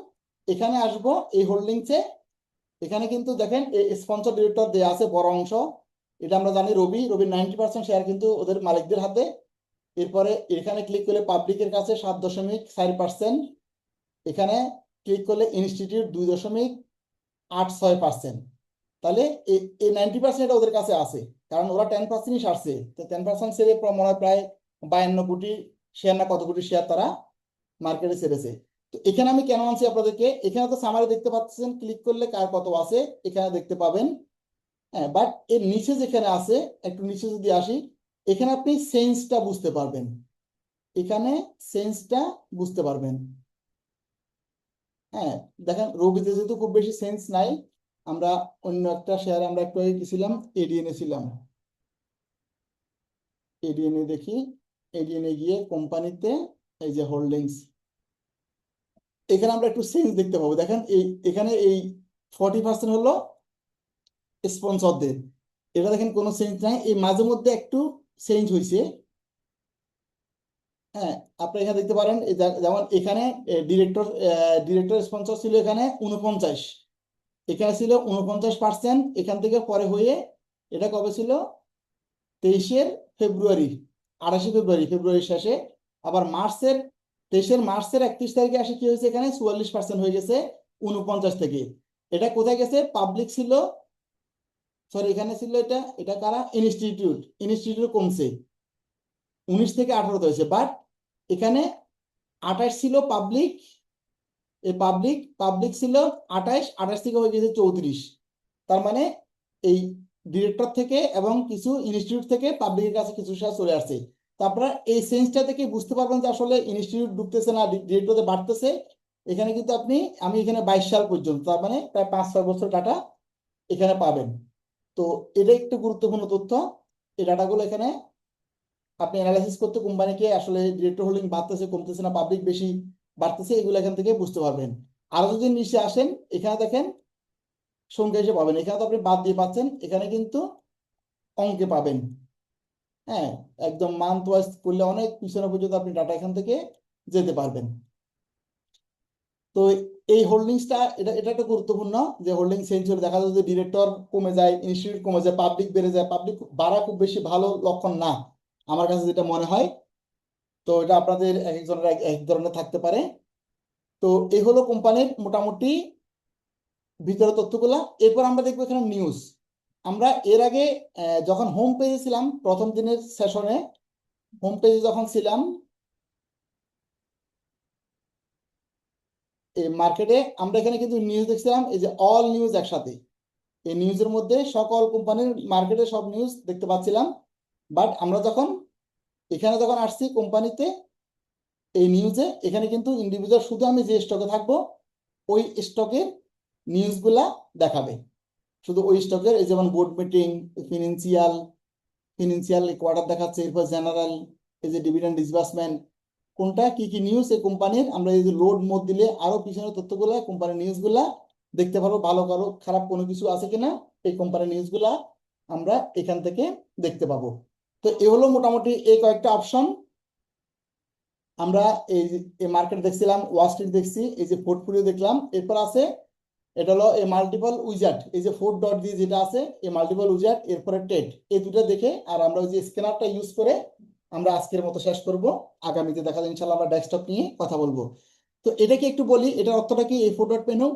এখানে আসব এই হোল্ডিংসে, এখানে কিন্তু দেখেন এই স্পন্সর ডিরেক্টর দেওয়া আছে বড় অংশ, এটা আমরা জানি রবির 90% শেয়ার কিন্তু ওদের মালিকদের হাতে। এরপরে এখানে ক্লিক করলে পাবলিকের কাছে 7.4%, এখানে ক্লিক করলে ইনস্টিটিউট 2.86%। তাহলে এই 90% এটা ওদের কাছে আছে, কারণ ওরা 10%ই সারছে। তো 10% সেরে মনে হয় প্রায় 52 কোটি শেয়ার না কত কোটি শেয়ার তারা মার্কেটে ছেড়েছে। তো এখানে আমি কেন আনছি আপনাদেরকে, এখানে তো সামারি দেখতে পাচ্ছেন, ক্লিক করলে কার কত আছে এখানে দেখতে পাবেন। হ্যাঁ, বাট এর নিচে যেখানে আছে, একটু নিচে যদি আসি, এখানে আপনি সেন্সটা বুঝতে পারবেন, এখানে সেন্সটা বুঝতে পারবেন। হ্যাঁ, দেখেন রবিতে যেহেতু খুব বেশি সেন্স নাই, আমরা অন্য একটা শেয়ার আমরা একটু আগে গেছিলাম এডিএনএ ছিলাম, এডিএনএ দেখি, এডিএনএ গিয়ে কোম্পানিতে এই যে হোল্ডিংস, এখানে আমরা একটু সেন্স দেখতে পাবো। দেখেন এখানে এই 40% হলো স্পন্সরদের, এটা দেখেন কোনো সেন্স নাই, এই মাঝে মধ্যে একটু চেঞ্জ হয়েছে। হ্যাঁ, আপনি এখানে দেখতে পারেন যেমন এখানে ডিরেক্টর স্পন্সর ছিল এখানে 49, এখানে ছিল 49%, এখান থেকে পরে হয়ে এটা কবে ছিল 23 ফেব্রুয়ারি, 28 ফেব্রুয়ারির শেষে, আবার 23 মার্চের 31 তারিখে আসে কি হয়েছে এখানে 44% হয়ে গেছে 49 থেকে। এটা কোথায় গেছে, পাবলিক ছিল, সরি এখানে ছিল এটা কারা, ইনস্টিটিউট কমছে 19 থেকে 18 হয়েছে। বাট এখানে 28 ছিল পাবলিক, এই পাবলিক ছিল 28 থেকে হয়ে গেছে 34। তার মানে এই ডিরেক্টর থেকে এবং কিছু ইনস্টিটিউট থেকে পাবলিকের কাছে কিছু শেয়ার চলে আসছে। তো আপনারা এই সেন্সটা থেকে বুঝতে পারবেন যে আসলে ইনস্টিটিউট ঢুকতেছে না ডিরেক্টরতে বাড়তেছে। এখানে কিন্তু আমি এখানে 22 সাল পর্যন্ত, তার মানে প্রায় 5-6 বছর ডাটা এখানে পাবেন। তো এটা একটু গুরুত্বপূর্ণ তথ্য, এই ডাটাগুলো এখানে আপনি অ্যানালাইসিস করতে কোম্পানিকে আসলে ডিরেক্টর হোল্ডিং বাড়তেছে কমতেছে না পাবলিক বেশি বাড়তেছে এগুলো এখান থেকে বুঝতে পারবেন। আরো যদি নিচে আসেন, এখানে দেখেন সংখ্যা হিসেবে পাবেন, এখানে তো আপনি বাদ দিয়ে পাচ্ছেন, এখানে কিন্তু অঙ্কে পাবেন। হ্যাঁ, একদম মান্থ ওয়াইজ করলে অনেক পিছনে পর্যন্ত আপনি ডাটা এখান থেকে যেতে পারবেন। তো এই হোল্ডিংসটা এটা একটা গুরুত্বপূর্ণ, যে হোল্ডিং চেঞ্জ হলে দেখা যায় যে ডিরেক্টর কমে যায়, ইনস্টিটিউট কমে যায়, পাবলিক বেড়ে যায়। পাবলিক বাড়া খুব বেশি ভালো লক্ষণ না আমার কাছে যেটা মনে হয়। তো এটা আপনাদের এক একজনের এক ধরনের থাকতে পারে। তো এই হলো কোম্পানির মোটামুটি ভিতরে তথ্যগুলা। এরপর আমরা দেখবো এখানে নিউজ। আমরা এর আগে যখন হোম পেজে ছিলাম, প্রথম দিনের সেশনে হোম পেজে যখন ছিলাম, এই মার্কেটে আমরা এখানে কিন্তু নিউজ দেখছিলাম, এই যে অল নিউজ একসাথে, এই নিউজের মধ্যে সকল কোম্পানির মার্কেটে সব নিউজ দেখতে পাচ্ছিলাম। বাট আমরা এখানে যখন আসছি কোম্পানিতে এই নিউজে, এখানে কিন্তু ইন্ডিভিজুয়াল শুধু আমি যে স্টকে থাকবো ওই স্টকের নিউজগুলা দেখাবে, শুধু ওই স্টকের, এই যেমন বোর্ড মিটিং, ফিনান্সিয়াল কোয়ার্টার দেখাচ্ছে, এরপর জেনারেল, এই যে ডিভিডেন্ড ডিসবার্সমেন্ট, কোনটা কি কি নিউজ এই কোম্পানির, আমরা এই যে লোড মোড দিলে আরো পিছনের তথ্যগুলা কোম্পানির নিউজগুলা দেখতে পারবো, ভালো কারো খারাপ কোনো কিছু আছে কিনা এই কোম্পানির নিউজগুলা আমরা এখান থেকে দেখতে পাবো। তো এ হলো মোটামুটি এই কয়েকটা অপশন। আমরা এই মার্কেট দেখছিলাম, ওয়াল স্ট্রিট দেখছি, এই যে পোর্টফোলিও দেখলাম, এরপর আছে এটা হলো এই মাল্টিপল উইজার্ড, এই যে 4 ডট দিয়ে যেটা আছে এই মাল্টিপল উইজার্ড, এরপরে ট্রেড, এই দুটো দেখে আর আমরা ওই যে স্ক্যানারটা ইউজ করে আমরা আজকের মতো শেষ করব। আগামীতে দেখা যায় ইনশাল্লাহ আমরা ডেস্কটপ নিয়ে কথা বলবো। তো এটাকে একটু বলি, এটার অর্থটা কি এই 4 ডট মেনু?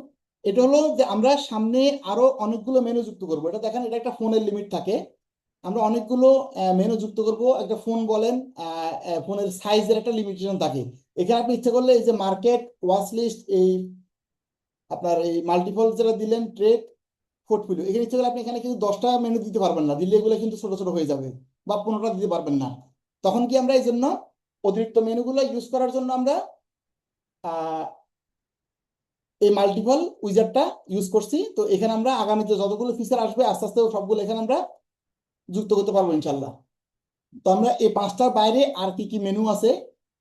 এটা হলো যে আমরা সামনে আরো অনেকগুলো মেনু যুক্ত করব। এটা দেখেন, এটা একটা ফোনের লিমিট থাকে, আমরা অনেকগুলো মেনু যুক্ত করব। একটা ফোন বলেন, ফোনের সাইজের একটা লিমিটেশন থাকে। এখানে আপনি ইচ্ছা করলে এই যে মার্কেট, ওয়াচ লিস্ট, এই আপনার এই মাল্টিপল যেটা দিলেন, ট্রেড, পোর্টফোলিও, এখানে ইচ্ছা করলে আপনি এখানে কিন্তু 10টা মেনু দিতে পারবেন না, দিলে এগুলো কিন্তু ছোট ছোট হয়ে যাবে, বা 15টা দিতে পারবেন না। তখন কি আমরা এই জন্য অতিরিক্ত মেনুগুলো ইউজ করার জন্য আমরা আহ, এই মাল্টিপল উইজারটা ইউজ করছি। তো এখানে আমরা আগামীতে যতগুলো ফিচার আসবে আস্তে আস্তে সবগুলো এখানে আমরা যুক্ত করতে পারবো ইনশাল্লাহ। তো আমরা এই 5টার বাইরে আর কি কি মেনু আছে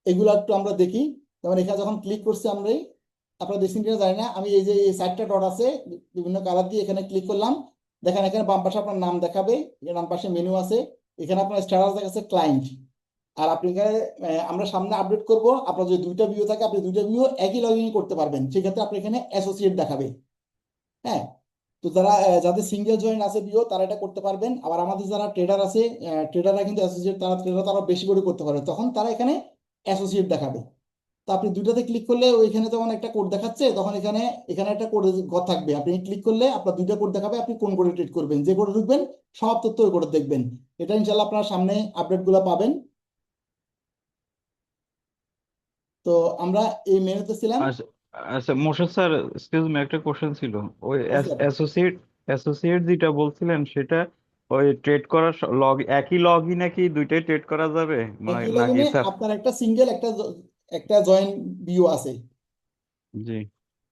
এগুলো একটু আমরা দেখি। যেমন এখানে যখন ক্লিক করছি আমরা, আপনারা দেখছেন কিনা জানি না, আমি এই যে এই 4টা ডট আছে বিভিন্ন কালার দিয়ে এখানে ক্লিক করলাম, দেখেন এখানে বাম পাশে আপনার নাম দেখাবে, এখানে ডান পাশে মেনু আছে, এখানে আপনার স্ট্যাটাস দেখাচ্ছে ক্লায়েন্ট। আর আপনি এখানে আমরা সামনে আপডেট করব, আপনার যদি 2টা ভিউ থাকে আপনি 2টা ভিউ একই লগ ইন করতে পারবেন, সেক্ষেত্রে আপনি এখানে অ্যাসোসিয়েট দেখাবে। হ্যাঁ, তো যারা যাদের সিঙ্গেল জয়েন আছে বিও তারা এটা করতে পারবেন। আবার আমাদের যারা ট্রেডার আছে, ট্রেডাররা কিন্তু অ্যাসোসিয়েট, তারা ট্রেডার তারা বেশি করে করতে পারবে, তখন তারা এখানে অ্যাসোসিয়েট দেখাবে। তো আপনি 2টাতে ক্লিক করলে ওইখানে যখন একটা কোড দেখাচ্ছে তখন এখানে এখানে একটা কোড ঘর থাকবে, আপনি ক্লিক করলে আপনার 2টা কোড দেখাবে, আপনি কোন কোডে ট্রেড করবেন, যে কোডে ঢুকবেন সব তথ্য ওই কোডে দেখবেন। এটা ইনশাল্লাহ আপনার সামনে আপডেটগুলো পাবেন। তো আমরা এই মেনুতে ছিলাম। আচ্ছা আচ্ছা মোর্শেদ স্যার, এক্সকিউজ মি, একটা কোশ্চেন ছিল। ওই আচ্ছা, অ্যাসোসিয়েট যেটা বলছিলেন সেটা ওই ট্রেড করার একই লগই নাকি দুইটাই ট্রেড করা যাবে একই নাকি লগইনে স্যার? আপনার একটা সিঙ্গেল একটা জয়েন ভিউ আছে, জি।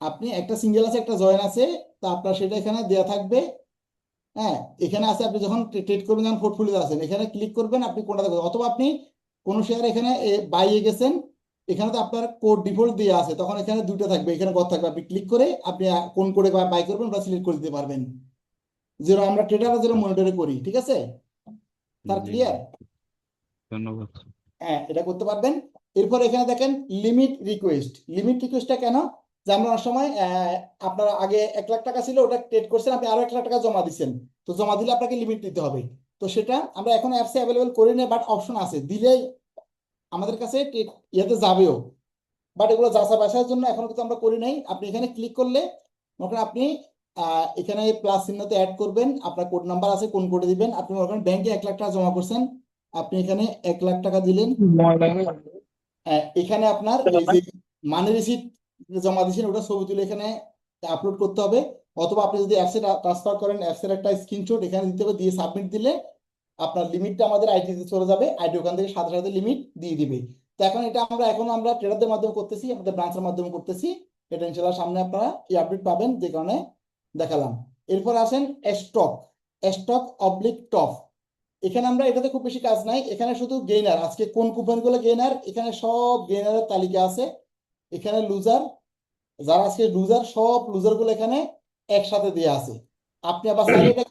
আপনি একটা সিঙ্গেল আছে একটা জয়েন আছে, তা আপনার সেটা এখানে দেওয়া থাকবে। হ্যাঁ, এখানে আছে, আপনি যখন ট্রেড করবেন, যখন পোর্টফোলিও আছেন এখানে ক্লিক করবেন, আপনি কোনটা দেখবেন, অথবা আপনি কোন শেয়ার এখানে বাইয়ে গেছেন, এখানে তো আপনার কোড ডিফল্ট দিয়ে আছে, তখন এখানে 2টা থাকবে, এখানে ঘর থাকবে, আপনি ক্লিক করে আপনি কোন কোডে বাই করবেন বা সিলেক্ট করে দিতে পারবেন, যেটা আমরা ট্রেডার যেটা মনিটরে করি। ঠিক আছে, তার জি ক্লিয়ার? ধন্যবাদ। হ্যাঁ, এটা করতে পারবেন। এরপর এখানে দেখেন লিমিট রিকোয়েস্ট। লিমিট রিকোয়েস্টটা কেন? যে আমরা অনেক সময় আপনার আগে 1 লাখ টাকা ছিল, ওটা ট্রেড করছেন, আপনি আরো 1 লাখ টাকা জমা দিচ্ছেন, তো জমা দিলে আপনাকে লিমিট দিতে হবে। তো সেটা আমরা এখন অ্যাপসে অ্যাভেলেবল করি না, বাট অপশন আছে, দিলে আমাদের কাছে ইয়েতে যাবেও, বাট এগুলো যাচাই বাছাইয়ের জন্য এখনো কিন্তু আমরা করি নাই। আপনি এখানে ক্লিক করলে মনে করেন আপনি এখানে প্লাস চিহ্নতে অ্যাড করবেন, আপনার কোড নাম্বার আছে, কোন কোডে দিবেন। আপনি মনে করেন ব্যাংকে 1 লাখ টাকা জমা করছেন, আপনি এখানে 1 লাখ টাকা দিলেন। এখানে আপনার এই যে মানি রিসিট জমা দিয়েছেন ওটা ছবি তুলে এখানে আপলোড করতে হবে, অথবা আপনি যদি অ্যাপসে ট্রান্সফার করেন অ্যাপসের একটা স্ক্রিনশট এখানে দিতে হবে, দিয়ে সাবমিট দিলে আপনার লিমিটটা আমাদের আইডিতে চলে যাবে, আইডি ওখান থেকে সাথে সাথে লিমিট দিয়ে দিবে। তো এখন এটা আমরা ট্রেডারদের মাধ্যমে করতেছি, আমাদের ব্রাঞ্চের মাধ্যমে করতেছি। এটা ইনশাল্লাহ সামনে আপনারা এই আপডেট পাবেন, যে কারণে দেখালাম। এরপর আসেন স্টক, স্টক অবলিক টপ। এখানে আমরা এটাতে খুব বেশি কাজ নাই, এখানে শুধু গেইনার, আজকে কোন কোম্পানিগুলো গেইনার, এখানে সব গেইনারের তালিকা আছে। এখানে লুজার, যারা আজকে লুজার, সব লুজার গুলো এখানে একসাথে দেওয়া আছে। আপনি আবার চাইলে এটা,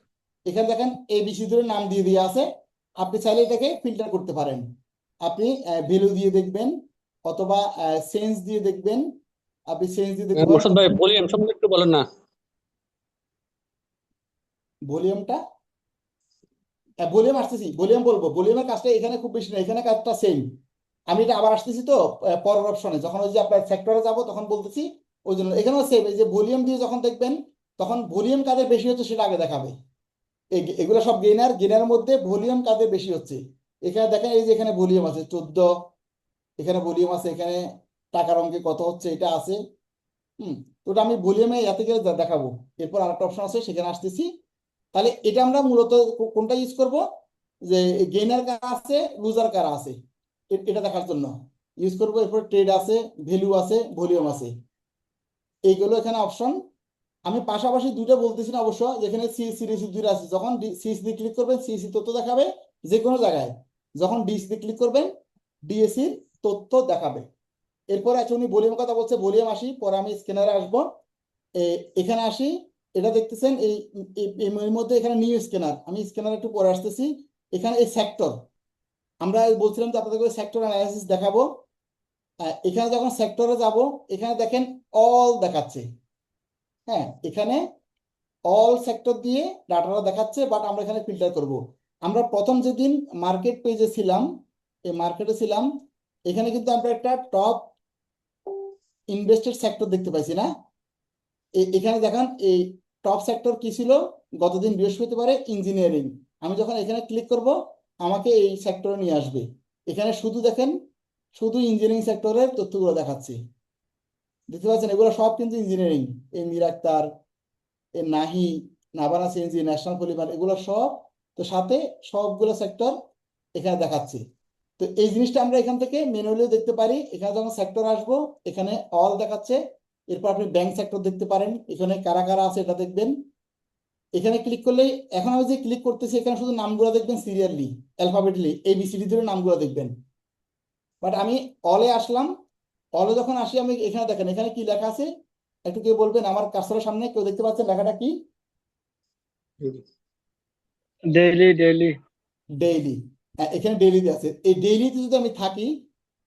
এখানে দেখেন এবিসি ধরে নাম দিয়ে দেওয়া আছে, আপনি চাইলে এটাকে ফিল্টার করতে পারেন। আপনি ভ্যালু দিয়ে দেখবেন, অথবা সেন্স দিয়ে দেখবেন, আপনি সেন্স দিয়ে দেখতে পারেন। মোর্শেদ ভাই, ভলিউম সম্পর্কে একটু বলেন না। ভলিউমটা, ভলিউম আসতেছি, ভলিউম বলবো, ভলিউমের কাজটা এখানে খুব বেশি না, এখানে কাজটা সেম। আমি এটা আবার আসতেছি তো পরের অপশনে, যখন ওই যে আপনার সেক্টরে যাব তখন বলতেছি, ওই জন্য এখানেও সেম। এই যে ভলিউম দিয়ে যখন দেখবেন তখন ভলিউম কাদের বেশি হচ্ছে সেটা আগে দেখাবে। এগুলো সব গেইনার, গেইনার মধ্যে ভলিউম কাদের বেশি হচ্ছে এখানে দেখেন, এই যে এখানে ভলিউম আছে 14, এখানে ভলিউম আছে, এখানে টাকার অঙ্কে কত হচ্ছে এটা আছে। তো ওটা আমি ভলিউমে এতে গেলে দেখাবো। এরপর আরেকটা অপশন আছে, সেখানে আসতেছি। তাহলে এটা আমরা মূলত কোনটা ইউজ করব, যে গেইনার কারা আছে, লুজার কারা আছে, এটা দেখার জন্য ইউজ করব। এরপর ট্রেড আছে, ভ্যালু আছে, ভলিউম আছে, এইগুলো এখানে অপশন। আমি পাশাপাশি 2টা বলতেছি না অবশ্য, যেখানে সিএসসি ডিএসসি 2টা আছে, যখন সিএসসি দিয়ে ক্লিক করবেন সিএসসি তথ্য দেখাবে যে কোনো জায়গায়, যখন ডিএসসি দিয়ে ক্লিক করবেন ডিএসসি তথ্য দেখাবে। এরপর আছে উনি ভলিউম কথা বলছে, ভলিউম আসি, পরে আমি স্ক্যানারে আসবো। এখানে আসি, এটা দেখতেছেন এর মধ্যে এখানে নিউ স্ক্যানার, আমি স্ক্যানার একটু পরে আসতেছি। এখানে এই সেক্টর, আমরা বলছিলাম যে আপনাদেরকে সেক্টর অ্যানালাইসিস দেখাবো। এখানে যখন সেক্টরে যাব, এখানে দেখেন অল দেখাচ্ছে, হ্যাঁ, এখানে অল সেক্টর দিয়ে ডাটাটা দেখাচ্ছে, বাট আমরা এখানে ফিল্টার করব। আমরা প্রথম যেদিন মার্কেট পেজে ছিলাম, এই মার্কেটে ছিলাম, এখানে কিন্তু আমরা একটা টপ ইনভেস্টেড সেক্টর দেখতে পাইছি না? এখানে দেখেন এই টপ সেক্টর কি ছিল গতদিন বৃহস্পতিবারে? ইঞ্জিনিয়ারিং। আমি যখন এখানে ক্লিক করব আমাকে এই সেক্টরে নিয়ে আসবে। এখানে শুধু দেখেন, শুধু ইঞ্জিনিয়ারিং সেক্টরের তথ্যগুলো দেখাচ্ছি। দেখতে পাচ্ছেন এগুলো সব কিন্তু ইঞ্জিনিয়ারিং। এই মীর আক্তার, এই নাহি, নাভানা সিএনজি, ন্যাশনাল পলিমার, এগুলো সব। তো সাথে সবগুলো সেক্টর এখানে দেখাচ্ছি। তো এই জিনিসটা আমরা এখান থেকে ম্যানুয়ালি দেখতে পারি। এখানে যখন সেক্টর আসবো এখানে অল দেখাচ্ছে। এরপর আপনি ব্যাংক সেক্টর দেখতে পারেন, এখানে কারা কারা আছে এটা দেখবেন। এখানে ক্লিক করলেই, এখন আমি যে ক্লিক করতেছি এখানে শুধু নামগুলো দেখবেন সিরিয়ালি, অ্যালফাবেটলি ABCD ধরে নামগুলো দেখবেন। বাট আমি অলে আসলাম। অলে যখন আসি আমি এখানে দেখেন এখানে কি লেখা আছে একটু কেউ বলবেন? আমার কার্সরের সামনে কেউ দেখতে পাচ্ছেন লেখাটা কি? Daily daily. এখানে ডেইলিতে আছে। এই ডেইলিতে যদি আমি থাকি,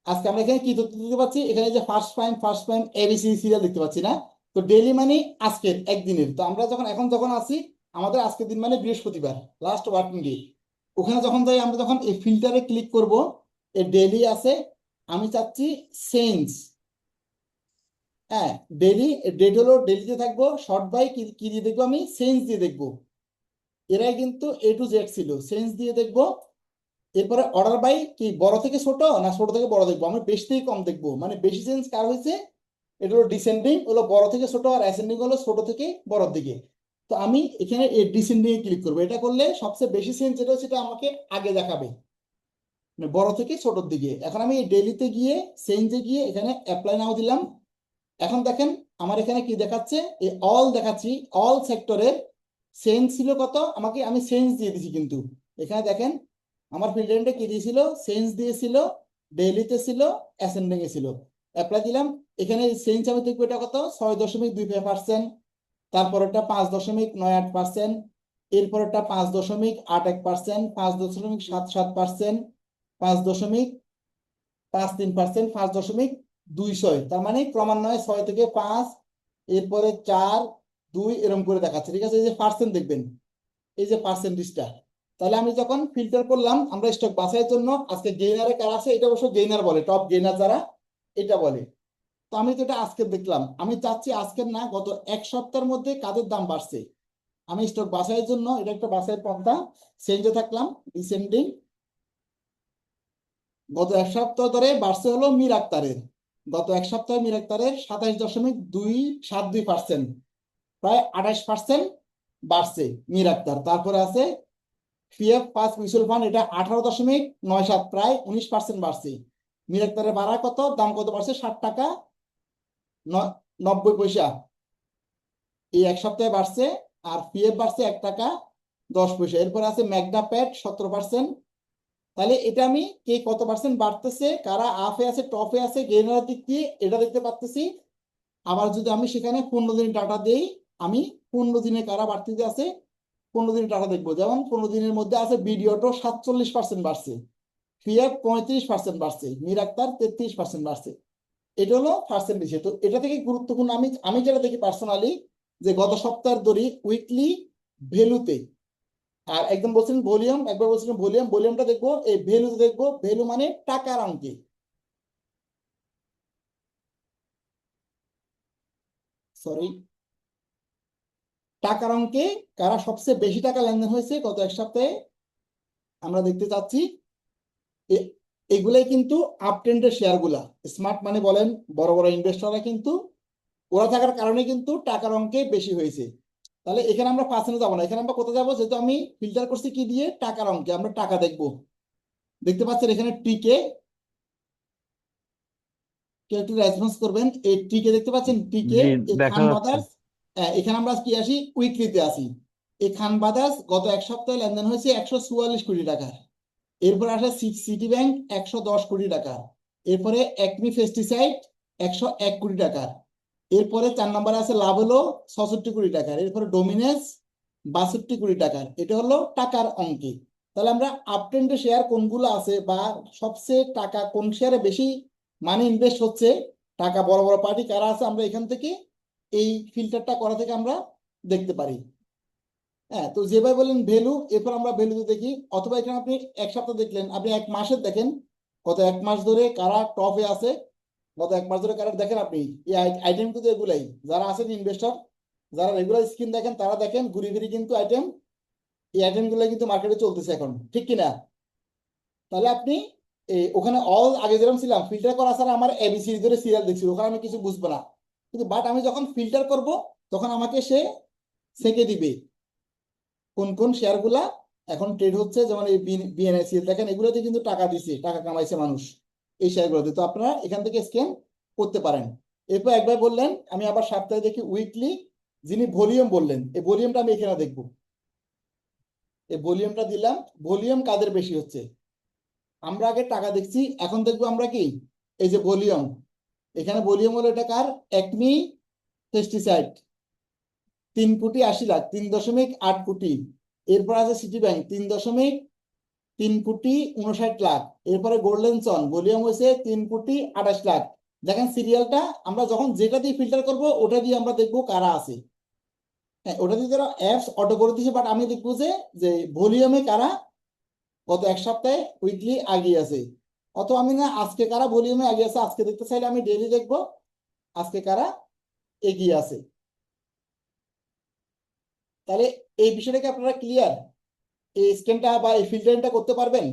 আজকে আমরা এখানে কি তথ্য দেখতে পাচ্ছি? এখানে যে ফার্স্ট প্রাইম ABCD সিরিয়াল দেখতে পাচ্ছি না? তো ডেইলি মানে আজকের একদিনের। তো আমরা এখন যখন আসি, আমাদের আজকের দিন মানে বৃহস্পতিবার, লাস্ট ওয়ার্কিং ডে। ওখানে যখন যাই আমরা যখন এই ফিল্টারে ক্লিক করব, এই ডেইলি আছে, আমি চাচ্ছি চেঞ্জ। হ্যাঁ, ডেইলি ডেট হলো ডেইলিতে থাকবো, শর্ট বাই কি দিয়ে দেখবো? আমি চেঞ্জ দিয়ে দেখবো। এরাই কিন্তু A to Z ছিল, চেঞ্জ দিয়ে দেখবো। এরপরে অর্ডার বাই কি, বড় থেকে ছোট না ছোট থেকে বড় দেখবো? আমি বেশি থেকে কম দেখবো। মানে বেশি চেঞ্জ কার হয়েছে, এটা হলো ডিসেন্ডিং, হলো বড় থেকে ছোট, আর অ্যাসেন্ডিং হলো ছোট থেকে বড়র দিকে। তো আমি এখানে এই ডিসেন্ডিং এ ক্লিক করবো। এটা করলে সবচেয়ে বেশি চেঞ্জ যেটা সেটা আমাকে আগে দেখাবে, মানে বড় থেকে ছোটর দিকে। এখন আমি এই ডেলিতে গিয়ে চেঞ্জে গিয়ে এখানে অ্যাপ্লাই নাও দিলাম। এখন দেখেন আমার এখানে কি দেখাচ্ছে, এই অল দেখাচ্ছি। অল সেক্টরের চেঞ্জ ছিল কত, আমাকে আমি চেঞ্জ দিয়ে দিছি। কিন্তু এখানে দেখেন আমার ফিল্টারিংটা কি দিয়েছিল? চেঞ্জ দিয়েছিল, ডেইলিতে ছিল, অ্যাসেন্ডিং এ ছিল। অ্যাপ্লাই দিলাম। এখানে চেঞ্জ আমি দেখবো এটা কত, 6.25%। তারপরটা 5.98%। এরপরটা 5.81%, 5.77%, 5.53%, 5.26। তার মানে ক্রমান্বয়ে 6 থেকে 5, এরপরে 4, 2 এরকম করে দেখাচ্ছে। ঠিক আছে, এই যে পার্সেন্ট দেখবেন, এই যে পার্সেন্টেজটা। তাহলে আমি যখন ফিল্টার করলাম, আমরা স্টক বাছাইয়ের জন্য আজকে গেইনারে কার আছে, এটা অবশ্য গেইনার বলে, টপ গেইনার যারা এটা বলে। তো আমি তো এটা আজকে দেখলাম, আমি চাচ্ছি আজকের না, গত এক সপ্তাহের মধ্যে কাদের দাম বাড়ছে। আমি স্টক বাছাইয়ের জন্য এটা একটা বাছাইয়ের পন্থা। চেঞ্জে থাকলাম, ডিসেন্ডিং। গত এক সপ্তাহ ধরে বাড়ছে হলো মীর আক্তারের। গত এক সপ্তাহে মীর আক্তারের 27.272%, প্রায় 28% বাড়ছে মীর আক্তার। তারপরে আছে PF ফার্স্ট মিউচুয়াল ফান্ড, এটা 18.97, প্রায় 19% বাড়ছে। মীর আক্তারের বাড়া কত, দাম কত বাড়ছে? 60 টাকা 90 পয়সা এই এক সপ্তাহে বাড়ছে। আর PF বাড়ছে 1 টাকা 10 পয়সা। এরপর আছে ম্যাগনা প্যাড 17%। তাহলে এটা আমি কে কত পার্সেন্ট বাড়তেছে, কারা আপে আছে, টপে আছে, গেইনার দিক দিয়ে এটা দেখতে পাচ্ছি। আবার যদি আমি সেখানে 15 দিনের ডাটা দেই, আমি 15 দিনে কারা বাড়তিতে আছে 15 দিনের ডাটা দেখবো। যেমন 15 দিনের মধ্যে আছে ভিডিওটো 47% বাড়ছে, PF 35% বাড়ছে, মীর আক্তার 33% বাড়ছে। এটা হলো পার্সেন্টেজ। তো এটা থেকে গুরুত্বপূর্ণ আমি যেটা দেখি পার্সোনালি, যে গত সপ্তাহের ধরি উইকলি ভ্যালুতে, আর একদম বলছিলেন ভলিউম, একবার বলছিলেন ভলিউমটা দেখবো, এই ভ্যালুতে দেখবো। ভ্যালু মানে টাকার অঙ্কে। সরি, টাকার অঙ্কে কারা সবচেয়ে বেশি টাকা লেনদেন হয়েছে গত এক সপ্তাহে আমরা দেখতে চাচ্ছি। এগুলাই কিন্তু আপ ট্রেন্ডের শেয়ার গুলা। স্মার্ট মানি বলেন, বড় বড় ইনভেস্টররা কিন্তু ওরা থাকার কারণে কিন্তু টাকার অঙ্কে বেশি হয়েছে। তাহলে এখানে আমরা পার্সেন্টে যাবো না, এখানে আমরা কোথায় যাবো? যেহেতু আমি ফিল্টার করছি কি দিয়ে, টাকার অঙ্কে, আমরা টাকা দেখবো। দেখতে পাচ্ছেন এখানে টিকে, কেউ একটু রেসপন্স করবেন। এই টিকে দেখতে পাচ্ছেন, টিকে জি, এই দেখা খান যাচ্ছে। ব্রাদার্স। এখানে আমরা কি আসি, উইকলিতে আসি। এই খান ব্রাদার্স গত এক সপ্তাহে লেনদেন হয়েছে 144 কোটি টাকা। এরপরে আসে সিটি ব্যাংক 110 কোটি টাকা। এরপরে একমি পেস্টিসাইড 101 কোটি টাকার। এরপরে 4 নম্বরে আছে লাভেলো 66 কোটি টাকার। এরপরে ডোমিনেস 62 কোটি টাকার। এটা হলো টাকার অঙ্কে। তাহলে আমরা আপট্রেন্ডে শেয়ার কোনগুলো আছে, বা সবচেয়ে টাকা কোন শেয়ারে বেশি মানি ইনভেস্ট হচ্ছে, টাকা বড় বড় পার্টি কারা আছে, আমরা এখান থেকে এই ফিল্টারটা করা থেকে আমরা দেখতে পারি। হ্যাঁ, তো যেভাবে বললেন ভ্যালু, এরপর আমরা ভ্যালুতে দেখি, অথবা এখানে আপনি এক সপ্তাহ দেখলেন, আপনি এক মাসের দেখেন গত এক মাস ধরে কারা টপে আছে, গত এক মাস ধরে কারা দেখেন আপনি। এই আইটেম কিন্তু এগুলাই, যারা আছেন ইনভেস্টর, যারা রেগুলার স্ক্রিন দেখেন তারা দেখেন ঘুরি ফিরি কিন্তু আইটেম, এই আইটেম গুলো কিন্তু মার্কেটে চলতেছে এখন, ঠিক কিনা? তাহলে আপনি ওখানে অল আগে যেরকম ছিলাম ফিল্টার করা ছাড়া আমার এবিসি ধরে সিরিয়াল দেখছিল, ওখানে আমি কিছু বুঝবো না, কিন্তু বাট আমি যখন ফিল্টার করব তখন আমাকে সে সেকে দিবে কোন কোন শেয়ার গুলা এখন ট্রেড হচ্ছে। যেমন এই বিএনআইসিএল দেখেন, এগুলোতে কিন্তু টাকা দিছে, টাকা কামাইছে মানুষ এই শেয়ারগুলোতে। তো আপনারা এখান থেকে স্ক্যান করতে পারেন। এরপর একবার বললেন আমি আবার সপ্তাহে দেখি উইকলি, যিনি ভলিউম বললেন, এই ভলিউমটা আমি এখানে দেখব, এই ভলিউমটা দিলাম। ভলিউম কাদের বেশি হচ্ছে? আমরা আগে টাকা দেখছি, এখন দেখবো আমরা কি এই যে ভলিউম, এখানে ভলিউম হলো এটা কার, একমি পেস্টিসাইড 3,80,00,000, 3.8 কোটি। এরপর আছে সিটি ব্যাংক 3.3 কোটি 59 লাখ। এরপরে গোল্ডেন সন ভলিউম হয়েছে 3,28,00,000। দেখেন সিরিয়ালটা, আমরা যখন যেটা দিয়ে ফিল্টার করব ওটা দিয়ে আমরা দেখবো কারা আছে। হ্যাঁ, ওটা দিয়ে যারা অ্যাপস অটো করে দিয়েছে, বাট আমি দেখবো যে ভলিউমে কারা গত এক সপ্তাহে উইকলি আগিয়ে আছে। অথবা আমি না আজকে কারা ভলিউমে আগিয়ে আছে আজকে দেখতে চাইলে আমি ডেইলি দেখবো আজকে কারা এগিয়ে আছে। তাহলে এই বিষয়টাকে আপনারা ক্লিয়ার? এই স্ক্যানটা বা এই ফিল্টারিংটা করতে পারবেন?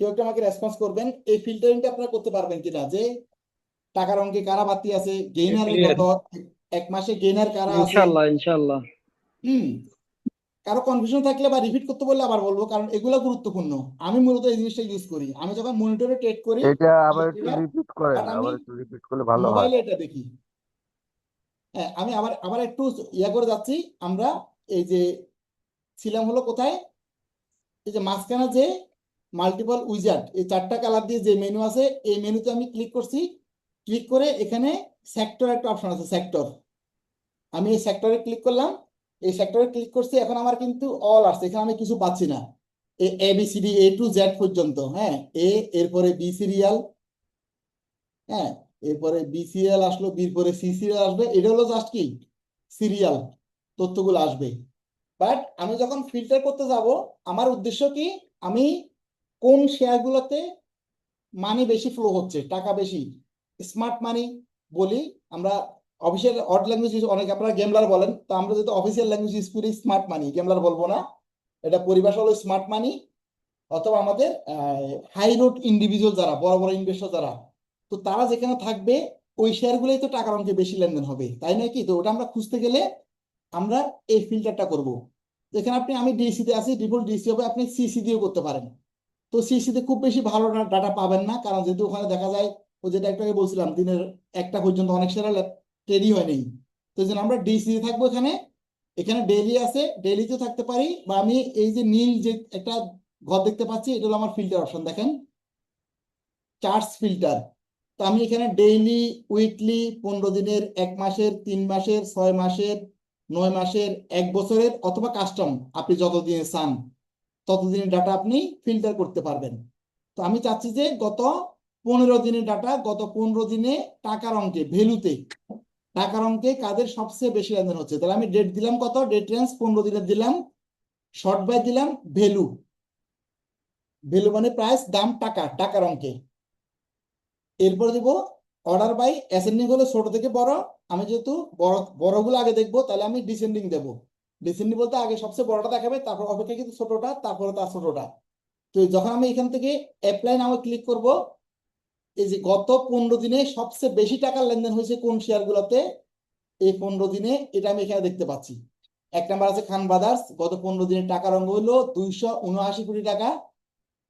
কেউ একটা আমাকে রেসপন্স করবেন, এই ফিল্টারিংটা আপনারা করতে পারবেন কিনা, যে টাকার অঙ্কে কারা বাড়তি আছে, গেইনারে ক্লিয়ার। গত এক মাসে গেইনার কারা আছে। ইনশাল্লাহ ইনশাল্লাহ। হুম, কারো কনফিউশন থাকলে বা রিপিট করতে বললে আবার বলবো, কারণ এগুলো গুরুত্বপূর্ণ। আমি মূলত এই জিনিসটা ইউজ করি, আমি যখন মনিটরে ট্রেড করি এটা আবার একটু রিপিট করেন, বাট আমি আবার একটু রিপিট করলে ভালো হয়। মোবাইলে এটা দেখি। হ্যাঁ, আমি আবার আবার একটু ইয়া করে যাচ্ছি। আমরা এই যে ছিলাম হলো কোথায়, এই যে মাঝখানে যে মাল্টিপল উইজার্ড, এই 4টা কালার দিয়ে যে মেনু আছে, এই মেনুতে আমি ক্লিক করছি। ক্লিক করে এখানে সেক্টর একটা অপশন আছে, সেক্টর। আমি এই সেক্টরে ক্লিক করলাম, এই সেক্টরে ক্লিক করছি, এখন আমার কিন্তু অল আসছে, এখানে আমি কিছু পাচ্ছি না। A B C D A to Z পর্যন্ত, হ্যাঁ, এরপরে বি সিরিয়াল, হ্যাঁ, এরপরে বি সিরিয়াল আসলো, বির পরে সি সিরিয়াল আসবে, এটা হলো জাস্ট কি সিরিয়াল তথ্যগুলো আসবে। বাট আমি যখন ফিল্টার করতে যাব, আমার উদ্দেশ্য কি, আমি কোন শেয়ারগুলোতে মানি বেশি ফ্লো হচ্ছে, টাকা বেশি, স্মার্ট মানি বলি আমরা। অফিসিয়াল অড ল্যাঙ্গুয়েজ অনেক আপনারা গেমলার বলেন, তো আমরা যদি অফিসিয়াল ল্যাঙ্গুয়েজ ইউজ করি স্মার্ট মানি, গেমলার বলবো না, এটা পরিভাষা হলো স্মার্ট মানি। অথবা আমাদের হাই রোড ইন্ডিভিজুয়াল যারা বড় বড় ইনভেস্টর যারা, তো তারা যেখানে থাকবে ওই শেয়ারগুলোই তো টাকার অঙ্কে বেশি লেনদেন হবে, তাই নয় কি? তো ওটা আমরা খুঁজতে গেলে আমরা এই ফিল্টারটা করব। এখানে আপনি, আমি ডিসি তে আছি, ডিফল্ট ডিসি হবে, আপনি সিসি দিয়েও করতে পারেন। তো সিসি তে খুব বেশি ভালো ডাটা পাবেন না, কারণ যেহেতু ওখানে দেখা যায় ও যেটা একটু আগে বলছিলাম দিনের 1টা পর্যন্ত অনেক শেয়ার ট্রেডই হয় নাই। তো এই জন্য আমরা ডিসি থাকবো এখানে। এখানে ডেইলি আছে, ডেইলিতেও থাকতে পারি, বা আমি এই যে নীল যে একটা ঘর দেখতে পাচ্ছি, এটা হলো আমার ফিল্টার অপশন, দেখেন চার্টস ফিল্টার। তো আমি এখানে ডেইলি, উইকলি, 15 দিনের, 1 মাসের, 3 মাসের, 6 মাসের, 9 মাসের, 1 বছরের, অথবা কাস্টম আপনি যতদিনে চান ততদিনের ডাটা আপনি ফিল্টার করতে পারবেন। তো আমি চাচ্ছি যে গত 15 দিনের ডাটা, গত 15 দিনে টাকার অঙ্কে, ভ্যালুতে, টাকার অঙ্কে কাদের সবচেয়ে বেশি লেনদেন হচ্ছে। তাহলে আমি ডেট দিলাম, কত ডেট রেঞ্জ 15 দিনের দিলাম, শর্ট বাই দিলাম ভ্যালু, ভ্যালু মানে প্রাইস, দাম, টাকা, টাকার অঙ্কে। এরপর দিব অর্ডার বাই অ্যাসেন্ডিং হলে ছোট থেকে বড়। আমি যেহেতু বড়গুলো আগে দেখবো, তাহলে আমি ডিসেন্ডিং দেবো। ডিসেন্ডিং বলতে আগে সবচেয়ে বড়টা দেখাবে, তারপর অপেক্ষা কিন্তু ছোটটা, তারপরে তার ছোটটা। তো যখন আমি এখান থেকে অ্যাপ্লাই নাও ক্লিক করব, এই যে গত 15 দিনে সবচেয়ে বেশি টাকার লেনদেন হয়েছে কোন শেয়ারগুলোতে, এই 15 দিনে এটা আমি এখানে দেখতে পাচ্ছি। 1 নাম্বার আছে খান ব্রাদার্স, গত 15 দিনের টাকার অঙ্ক হলো 279 কোটি টাকা।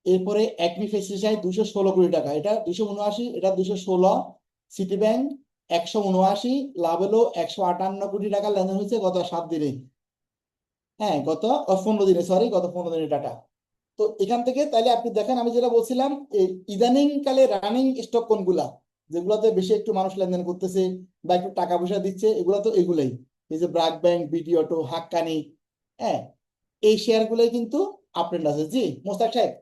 এরপরে একমি ফেসিসাই 216 কোটি টাকা, এটা 279, এটা 216। সিটি ব্যাংক 179, লাভ হলো 158 কোটি টাকা লেনদেন হয়েছে গত 7 দিনে, হ্যাঁ গত 15 দিনে, সরি গত 15 দিনের টাকা। তো এখান থেকে তাহলে আপনি দেখেন, আমি যেটা বলছিলাম, এই ইদানিং কালে রানিং স্টক কোনগুলা, যেগুলোতে বেশি একটু মানুষ লেনদেন করতেছে বা একটু টাকা পয়সা দিচ্ছে, এগুলো তো এগুলাই, এই যে BRAC bank, BD auto, Haqqani, হ্যাঁ, এই শেয়ার গুলোই কিন্তু আপট্রেন্ড আছে। জি মোস্তাক সাহেব,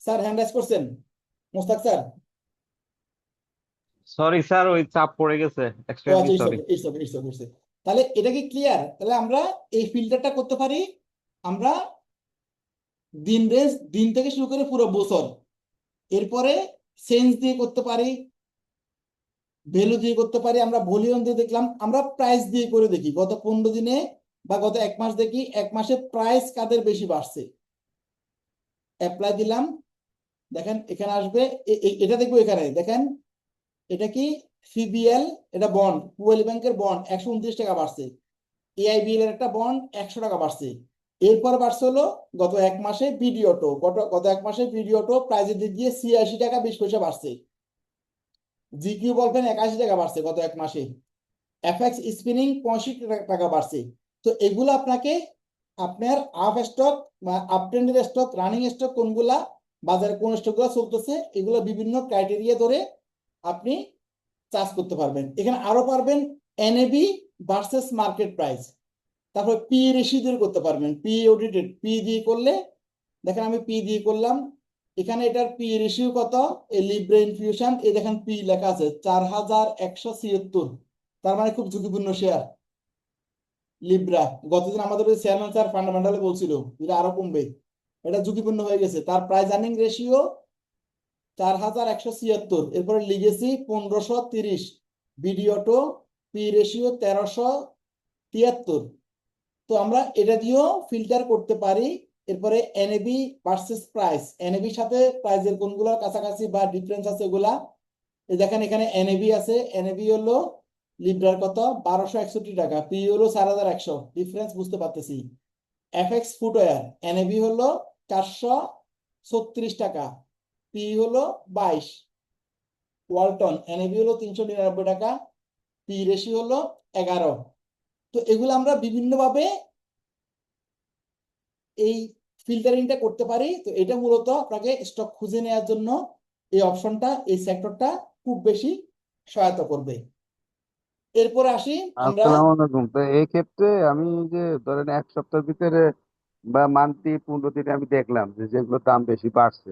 স্যার হ্যান্ড রাইজ করছেন, মোস্তাক স্যার। সরি স্যার, ওই চাপ পড়ে গেছে, ও এক্সট্রিমলি আচ্ছা, সরি। It's okay. তাহলে এটা কি ক্লিয়ার? তাহলে আমরা এই ফিল্টারটা করতে পারি আমরা দিন থেকে শুরু করে পুরো বছর, এরপরে সেন্স দিয়ে করতে পারি, ভ্যালু দিয়ে করতে পারি, আমরা ভলিউম দিয়ে দেখলাম, আমরা প্রাইস দিয়ে করে দেখি গত 15 দিনে বা গত 1 মাস দেখি 1 মাসে প্রাইস কাদের বেশি বাড়ছে, অ্যাপ্লাই দিলাম, দেখেন এখানে আসবে, এটা দেখবো, এখানে দেখেন এটা কি সিবিএল, এটা বন্ড, পুয়েল ব্যাংকের বন্ড 129 টাকা বাড়ছে, এআইবিএল এর একটা বন্ড 100 টাকা বাড়ছে। এরপর বাড়ছে হলো গত 1 মাসে বিডি অটো, গত 1 মাসে বিডি অটো প্রাইজের দিক দিয়ে 86 টাকা 20 পয়সা বাড়ছে, জিকিউ বলবেন 81 টাকা বাড়ছে গত 1 মাসে, এফএক্স স্পিনিং 65 টাকা বাড়ছে। তো এগুলো আপনাকে আপনার আপ স্টক বা আপ ট্রেন্ডের স্টক, রানিং স্টক কোনগুলা, বাজারে কোন স্টকগুলো চলতেছে, এগুলো বিভিন্ন ক্রাইটেরিয়া ধরে আপনি চার্জ করতে পারবেন। এখানে আরো পারবেন এনএবি ভার্সেস মার্কেট প্রাইস, তারপর পি রেশিও দিয়ে করতে পারবেন, পি অডিটেড, পি দিয়ে করলে দেখেন আমি পি দিয়ে করলাম, এখানে এটার পি রেশিও কত, এই লিব্রা ইনফিউশন, এই দেখেন পি লেখা আছে 4176, তার মানে খুব ঝুঁকিপূর্ণ শেয়ার লিব্রা। গতদিন আমাদের ওই চেয়ারম্যান স্যার ফান্ডামেন্টালে বলছিল এটা আরো কমবে, এটা ঝুঁকিপূর্ণ হয়ে গেছে। তার প্রাইস আর্নিং রেশিও 4176, এরপরে লিগেসি 1530, বিডিওটো পি রেশিও 1373। তো আমরা এটা দিয়েও ফিল্টার করতে পারি। এরপরে এনএবি ভার্সেস প্রাইস, এনএবির সাথে প্রাইসের কোনগুলো কাছাকাছি বা ডিফারেন্স আছে ওগুলা, এই দেখেন এখানে এনএবি আছে, এনএবি হলো লিব্রার কত 1261 টাকা, পি হলো 4100, ডিফারেন্স বুঝতে পারতেছি। এফএক্স ফুটওয়্যার এনএবি হলো 436 টাকা, পি হলো 22, ওয়ালটন এনএবি হলো 399 টাকা, পি রেশিও হলো 11। তো এগুলো আমরা বিভিন্নভাবে এই ফিল্টারিংটা করতে পারি। তো এটা মূলত আপনাকে স্টক খুঁজে নেওয়ার জন্য এই অপশনটা, এই সেক্টরটা খুব বেশি সহায়তা করবে। এরপর আসি আমরা, আসসালামু আলাইকুম। তো এই ক্ষেত্রে আমি যে ধরেন এক সপ্তাহের ভিতরে বা মান্থলি 15 দিনে আমি দেখলাম যে যেগুলোর দাম বেশি বাড়ছে,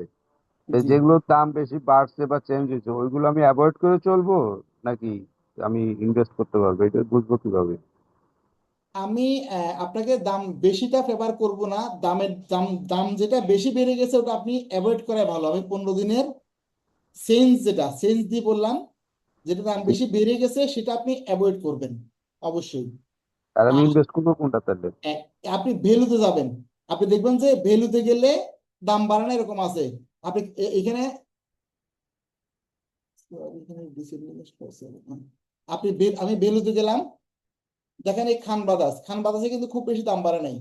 তো জি যেগুলোর দাম বেশি বাড়ছে বা চেঞ্জ হয়েছে ওইগুলো আমি অ্যাভয়েড করে চলবো নাকি আমি ইনভেস্ট করতে পারবো, এটা বুঝবো কিভাবে? আমি আপনাকে দাম বেশিটা ফেভার করব না, দামের দাম দাম যেটা বেশি বেড়ে গেছে ওটা আপনি অ্যাভয়েড করা ভালো। আমি 15 দিনের সেন্স দিয়ে বললাম, যেটা দাম বেশি বেড়ে গেছে সেটা আপনি অ্যাভয়েড করবেন অবশ্যই। আর আমি আর ইনভেস্ট করবো কোনটা তাহলে? আহ, আপনি ভ্যালুতে যাবেন, আপনি দেখবেন যে ভ্যালুতে গেলে দাম বাড়ানো এরকম আছে। আপনি এখানে আমি ভ্যালুতে গেলাম, দেখেন এই খান বাদাসে কিন্তু খুব বেশি দাম বাড়ে নাই,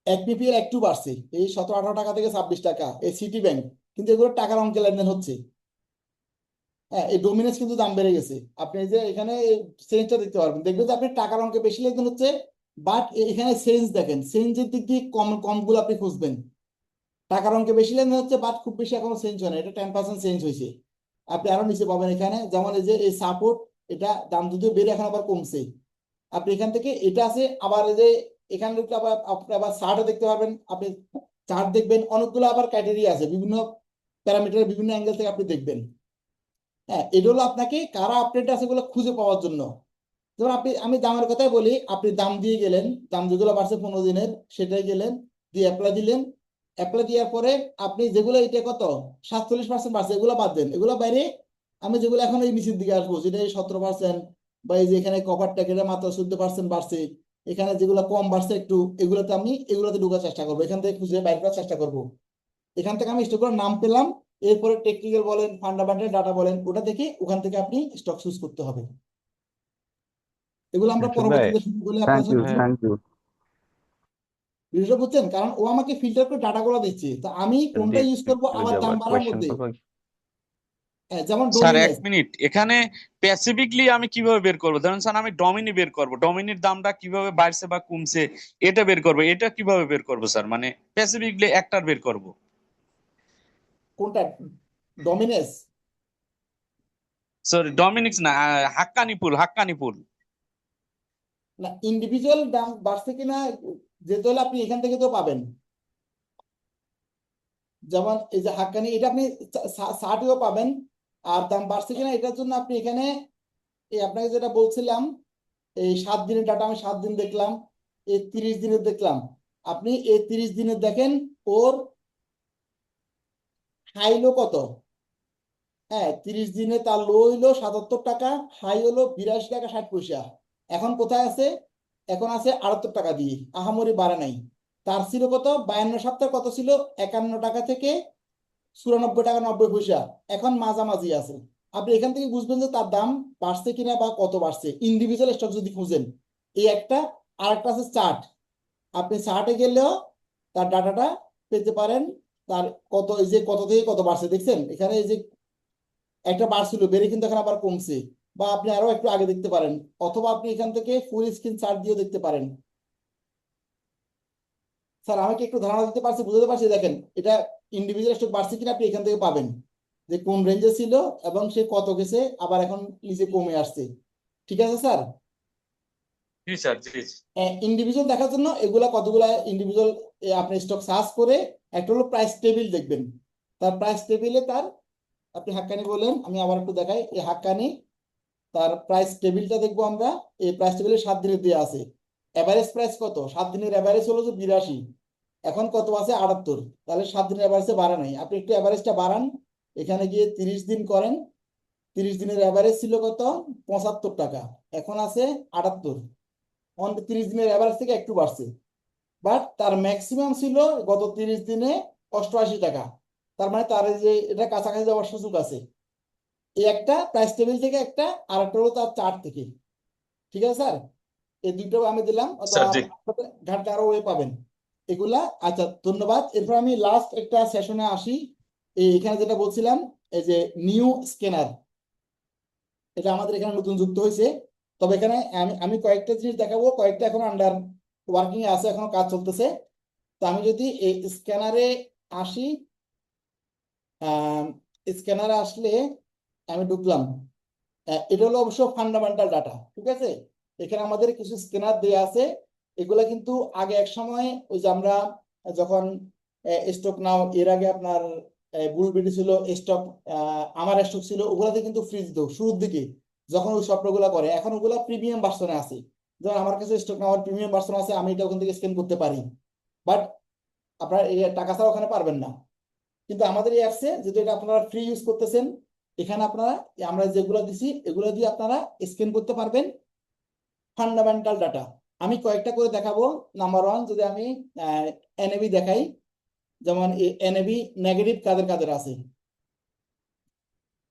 এক পিপিএল একটু বাড়ছে, এই 17-18 টাকা থেকে 26 টাকা, এই সিটি ব্যাংক, কিন্তু এগুলো টাকার অঙ্কে লেনদেন হচ্ছে। হ্যাঁ, এই ডোমিনেন্স কিন্তু দাম বেড়ে গেছে, আপনি এই যে এখানে চেঞ্জটা দেখতে পারবেন, দেখবেন যে আপনি টাকার অঙ্কে বেশি লেনদেন হচ্ছে, বাট এখানে চেঞ্জ দেখেন, চেঞ্জের দিক দিয়ে কমগুলো আপনি খুঁজবেন। টাকার অঙ্কে বেশি লেনদেন হচ্ছে বাট খুব বেশি এখনো চেঞ্জ হয় না, এটা 10% চেঞ্জ হয়েছে। আপনি আরো নিচে পাবেন এখানে, যেমন এই যে এই সাপোর্ট, এটা দাম যদিও বেড়ে এখন আবার কমছে, আপনি এখান থেকে এটা আছে, আবার এই যে এখানে দেখতে আবার আপনি আবার চার্টও দেখতে পারবেন, আপনি চার্ট দেখবেন, অনেকগুলো আবার ক্রাইটেরিয়া আছে, বিভিন্ন প্যারামিটার বিভিন্ন অ্যাঙ্গেল থেকে আপনি দেখবেন। হ্যাঁ, এটা হলো আপনাকে কারা আপডেট আছে এগুলো খুঁজে পাওয়ার জন্য। যেমন আমি দামের কথাই বলি, আপনি দাম দিয়ে গেলেন, দাম যেগুলো বাড়ছে 15 দিনের সেটাই গেলেন, দিয়ে অ্যাপ্লাই দিলেন, অ্যাপ্লাই দেওয়ার পরে আপনি যেগুলো এটা কত 47% বাড়ছে এগুলো বাদ দেন, এগুলো বাইরে আমি যেগুলো এখন এই নিচের দিকে আসবো, যেটা এই 17%, বা এই যে এখানে কভার ট্যাগ মাত্র 14% বাড়ছে, এখানে যেগুলো কম বাড়ছে একটু, এগুলোতে আমি এগুলোতে ঢোকার চেষ্টা করবো, এখান থেকে খুঁজে বাইর করার চেষ্টা করবো। এখান থেকে আমি স্টকের নাম পেলাম, এরপরে টেকনিক্যাল বলেন, ফান্ডামেন্টাল ডাটা বলেন, ওটা দেখে ওখান থেকে আপনি স্টক চুজ করতে হবে। এগুলো আমরা আসলে পরবর্তীতে শুরু করলে আপনার থ্যাংক ইউ, সাথে থ্যাংক ইউ। বিষয়টা বুঝছেন, কারণ ও আমাকে ফিল্টার করে ডাটাগুলো দিচ্ছে, তো আমি কোনটা ইউজ করবো ওই আবার যে দাম আবার বাড়ার কোয়েশ্চেন মধ্যে। করবো। যেমন স্যার এক ডোমিনেন্স, মিনিট, এখানে প্যাসিফিকলি আমি কিভাবে বের করবো? ধরেন স্যার আমি ডমিনি বের করব, ডমিনির দামটা কিভাবে বাড়ছে বা কমছে এটা বের করবো, এটা কিভাবে বের করবো স্যার? মানে প্যাসিফিকলি একটার বের করব। কোনটা ডমিনেন্স সরি ডমিনিক্স না, হাক্কানি পুল। না, ইন্ডিভিজুয়াল দাম বাড়ছে কিনা যেতে হলে আপনি এখান থেকে তো পাবেন। যেমন এই যে হাক্কানি, এটা আপনি চার্টেও পাবেন, আর দাম বাড়ছে কিনা এটার জন্য আপনি এখানে এই আপনাকে যেটা বলছিলাম, এই 7 দিনের ডাটা আমি 7 দিন দেখলাম, এই 30 দিনের দেখলাম। আপনি এই 30 দিনের দেখেন ওর হাই লো কত। হ্যাঁ, 30 দিনে তার লো হইলো 77 টাকা, হাই হলো 82 টাকা 60 পয়সা। এখন কোথায় আছে? এখন আছে 78 টাকা দিয়ে, আহামরি বাড়ে নাই। তার ছিল কত 52 সপ্তাহ, কত ছিল 51 টাকা থেকে 94 টাকা 90 পয়সা, এখন মাঝামাঝি আছে। আপনি এখান থেকে বুঝবেন যে তার দাম বাড়ছে কিনা বা কত বাড়ছে। ইন্ডিভিজুয়াল স্টক যদি খুঁজেন এই একটা, আর একটা আছে চার্ট। আপনি চার্টে গেলেও তার ডাটাটা পেতে পারেন। তার কত, এই যে কত থেকে কত বাড়ছে দেখছেন এখানে, এই যে একটা বাড়ছিল বেড়ে কিন্তু এখন আবার কমছে। বা আপনি আরো একটু আগে দেখতে পারেন, অথবা আপনি এখান থেকে ফুল স্ক্রিন চার্ট দিয়েও দেখতে পারেন। স্যার আমি কি একটু ধারণা দিতে পারছি, বুঝতে পারছি? দেখেন এটা ইন্ডিভিজুয়াল স্টক বাড়ছে কিনা আপনি এখান থেকে পাবেন, যে কোন রেঞ্জে ছিল এবং সে কত গেছে, আবার এখন নিচে কমে আসছে। ঠিক আছে স্যার? জি স্যার, জি জি। ইন্ডিভিজুয়াল দেখার জন্য এগুলা কতগুলা ইন্ডিভিজুয়াল আপনি স্টক সার্চ করে একটা হলো প্রাইস টেবিল দেখবেন। তার প্রাইস টেবিলে তার, আপনি হাক্কানি বলেন, আমি আবার একটু দেখাই, এই হাক্কানি তার প্রাইস টেবিলটা দেখবো আমরা। এই প্রাইস টেবিলে 7 দিনের দেওয়া আছে। এভারেজ প্রাইস কত? 7 দিনের এভারেজ হলো যে 82, এখন কত আছে 78। তাহলে 7 দিনের এভারেজে বাড়া নাই। আপনি একটু এভারেজটা বাড়ান, এখানে গিয়ে 30 দিন করেন। 30 দিনের এভারেজ ছিল কত 75 টাকা, এখন আছে 78। 30 দিনের এভারেজ থেকে একটু বাড়ছে, বাট তার ম্যাক্সিমাম ছিল গত 30 দিনে 88 টাকা। তার মানে তার এই যে এটা কাছাকাছি যাওয়ার সুযোগ আছে। এই একটা প্রাইস টেবিল থেকে একটা, আর একটা হলো তার চার্ট থেকে। ঠিক আছে স্যার? এই দুটো আমি দিলাম, স্যার জি। ঘাটলে আরো ওয়ে পাবেন এগুলা। আচ্ছা, ধন্যবাদ। এরপর আমি লাস্ট একটা সেশনে আসি। এখানে যেটা বলছিলাম, এই যে নিউ স্ক্যানার, এটা আমাদের এখানে নতুন যুক্ত হয়েছে। তবে এখানে আমি কয়েকটা জিনিস দেখাবো, কয়েকটা এখন আন্ডার ওয়ার্কিং এ আছে, এখনো কাজ চলতেছে। তো আমি যদি এই স্ক্যানারে আসি, স্ক্যানারে আসলে আমি ঢুকলাম। এটা হলো অবশ্য ফান্ডামেন্টাল ডাটা, ঠিক আছে? এখানে আমাদের কিছু স্ক্যানার দেওয়া আছে। এগুলা কিন্তু আগে এক সময় ওই যে আমরা যখন স্টক নাও, এর আগে আপনার বুলবিডি ছিল, স্টক আমার স্টক ছিল, ওগুলাতে কিন্তু ফ্রিজ দিত শুরুর দিকে যখন ওই স্বপ্নগুলা করে। এখন ওগুলা প্রিমিয়াম ভার্সনে আছে। যেমন আমার কাছে স্টক নাও প্রিমিয়াম ভার্সন আছে, আমি এটা ওখান থেকে স্ক্যান করতে পারি। বাট আপনার এই টাকা ছাড়া ওখানে পারবেন না। কিন্তু আমাদের এই অ্যাপসে যদি এটা আপনারা ফ্রি ইউজ করতেছেন, এখানে আপনারা আমরা যেগুলো দিছি এগুলো দিয়ে আপনারা স্ক্যান করতে পারবেন ফান্ডামেন্টাল ডাটা। আমি কয়েকটা করে দেখাবো। নাম্বার 1, যদি আমি এনএবি দেখাই, যেমন এনএবি নেগেটিভ কাদের কাদের আছে,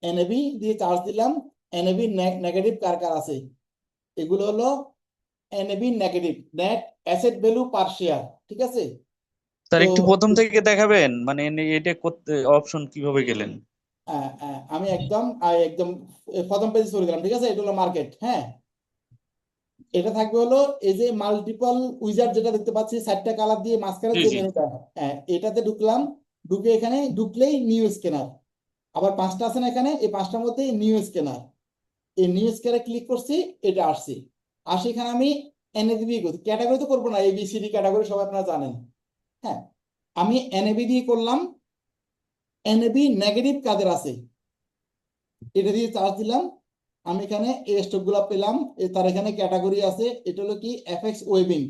এনএবি দিয়ে চার্জ দিলাম, এনএবি নেগেটিভ কার কার আছে। এগুলো হলো NAB negative, net asset value পার শেয়ার। ঠিক আছে? স্যার তো একটু প্রথম থেকে দেখাবেন, মানে এটা করতে অপশন কিভাবে গেলেন? আমি একদম একদম প্রথম পেজে চলে গেলাম। ঠিক আছে? এটা হলো মার্কেট। হ্যাঁ, এটা থাকবে হলো এই যে মাল্টিপল উইজার্ড যেটা দেখতে পাচ্ছি 4টা কালার দিয়ে মাঝখানে জি যে জি। মেনুটা, হ্যাঁ এটাতে ঢুকলাম। ঢুকে এখানে ঢুকলেই নিউ স্ক্যানার, আবার 5টা আছে না এখানে, এই 5টার মধ্যে নিউ স্ক্যানার। এই নিউ স্ক্যানারে ক্লিক করছি, এটা আসছে। আসে এখানে আমি এনএবি দিয়ে করছি, ক্যাটাগরি তো করবো না, এবিসিডি ক্যাটাগরি সব আপনারা জানেন। হ্যাঁ, আমি এনএবি দিয়ে করলাম। এনএবি নেগেটিভ কাদের আছে এটা দিয়ে চার্জ দিলাম। আমি এখানে এই স্টক গুলা পেলাম। তার এখানে ক্যাটাগরি আছে, এটা হলো কি এফএক্স ওয়েবিং,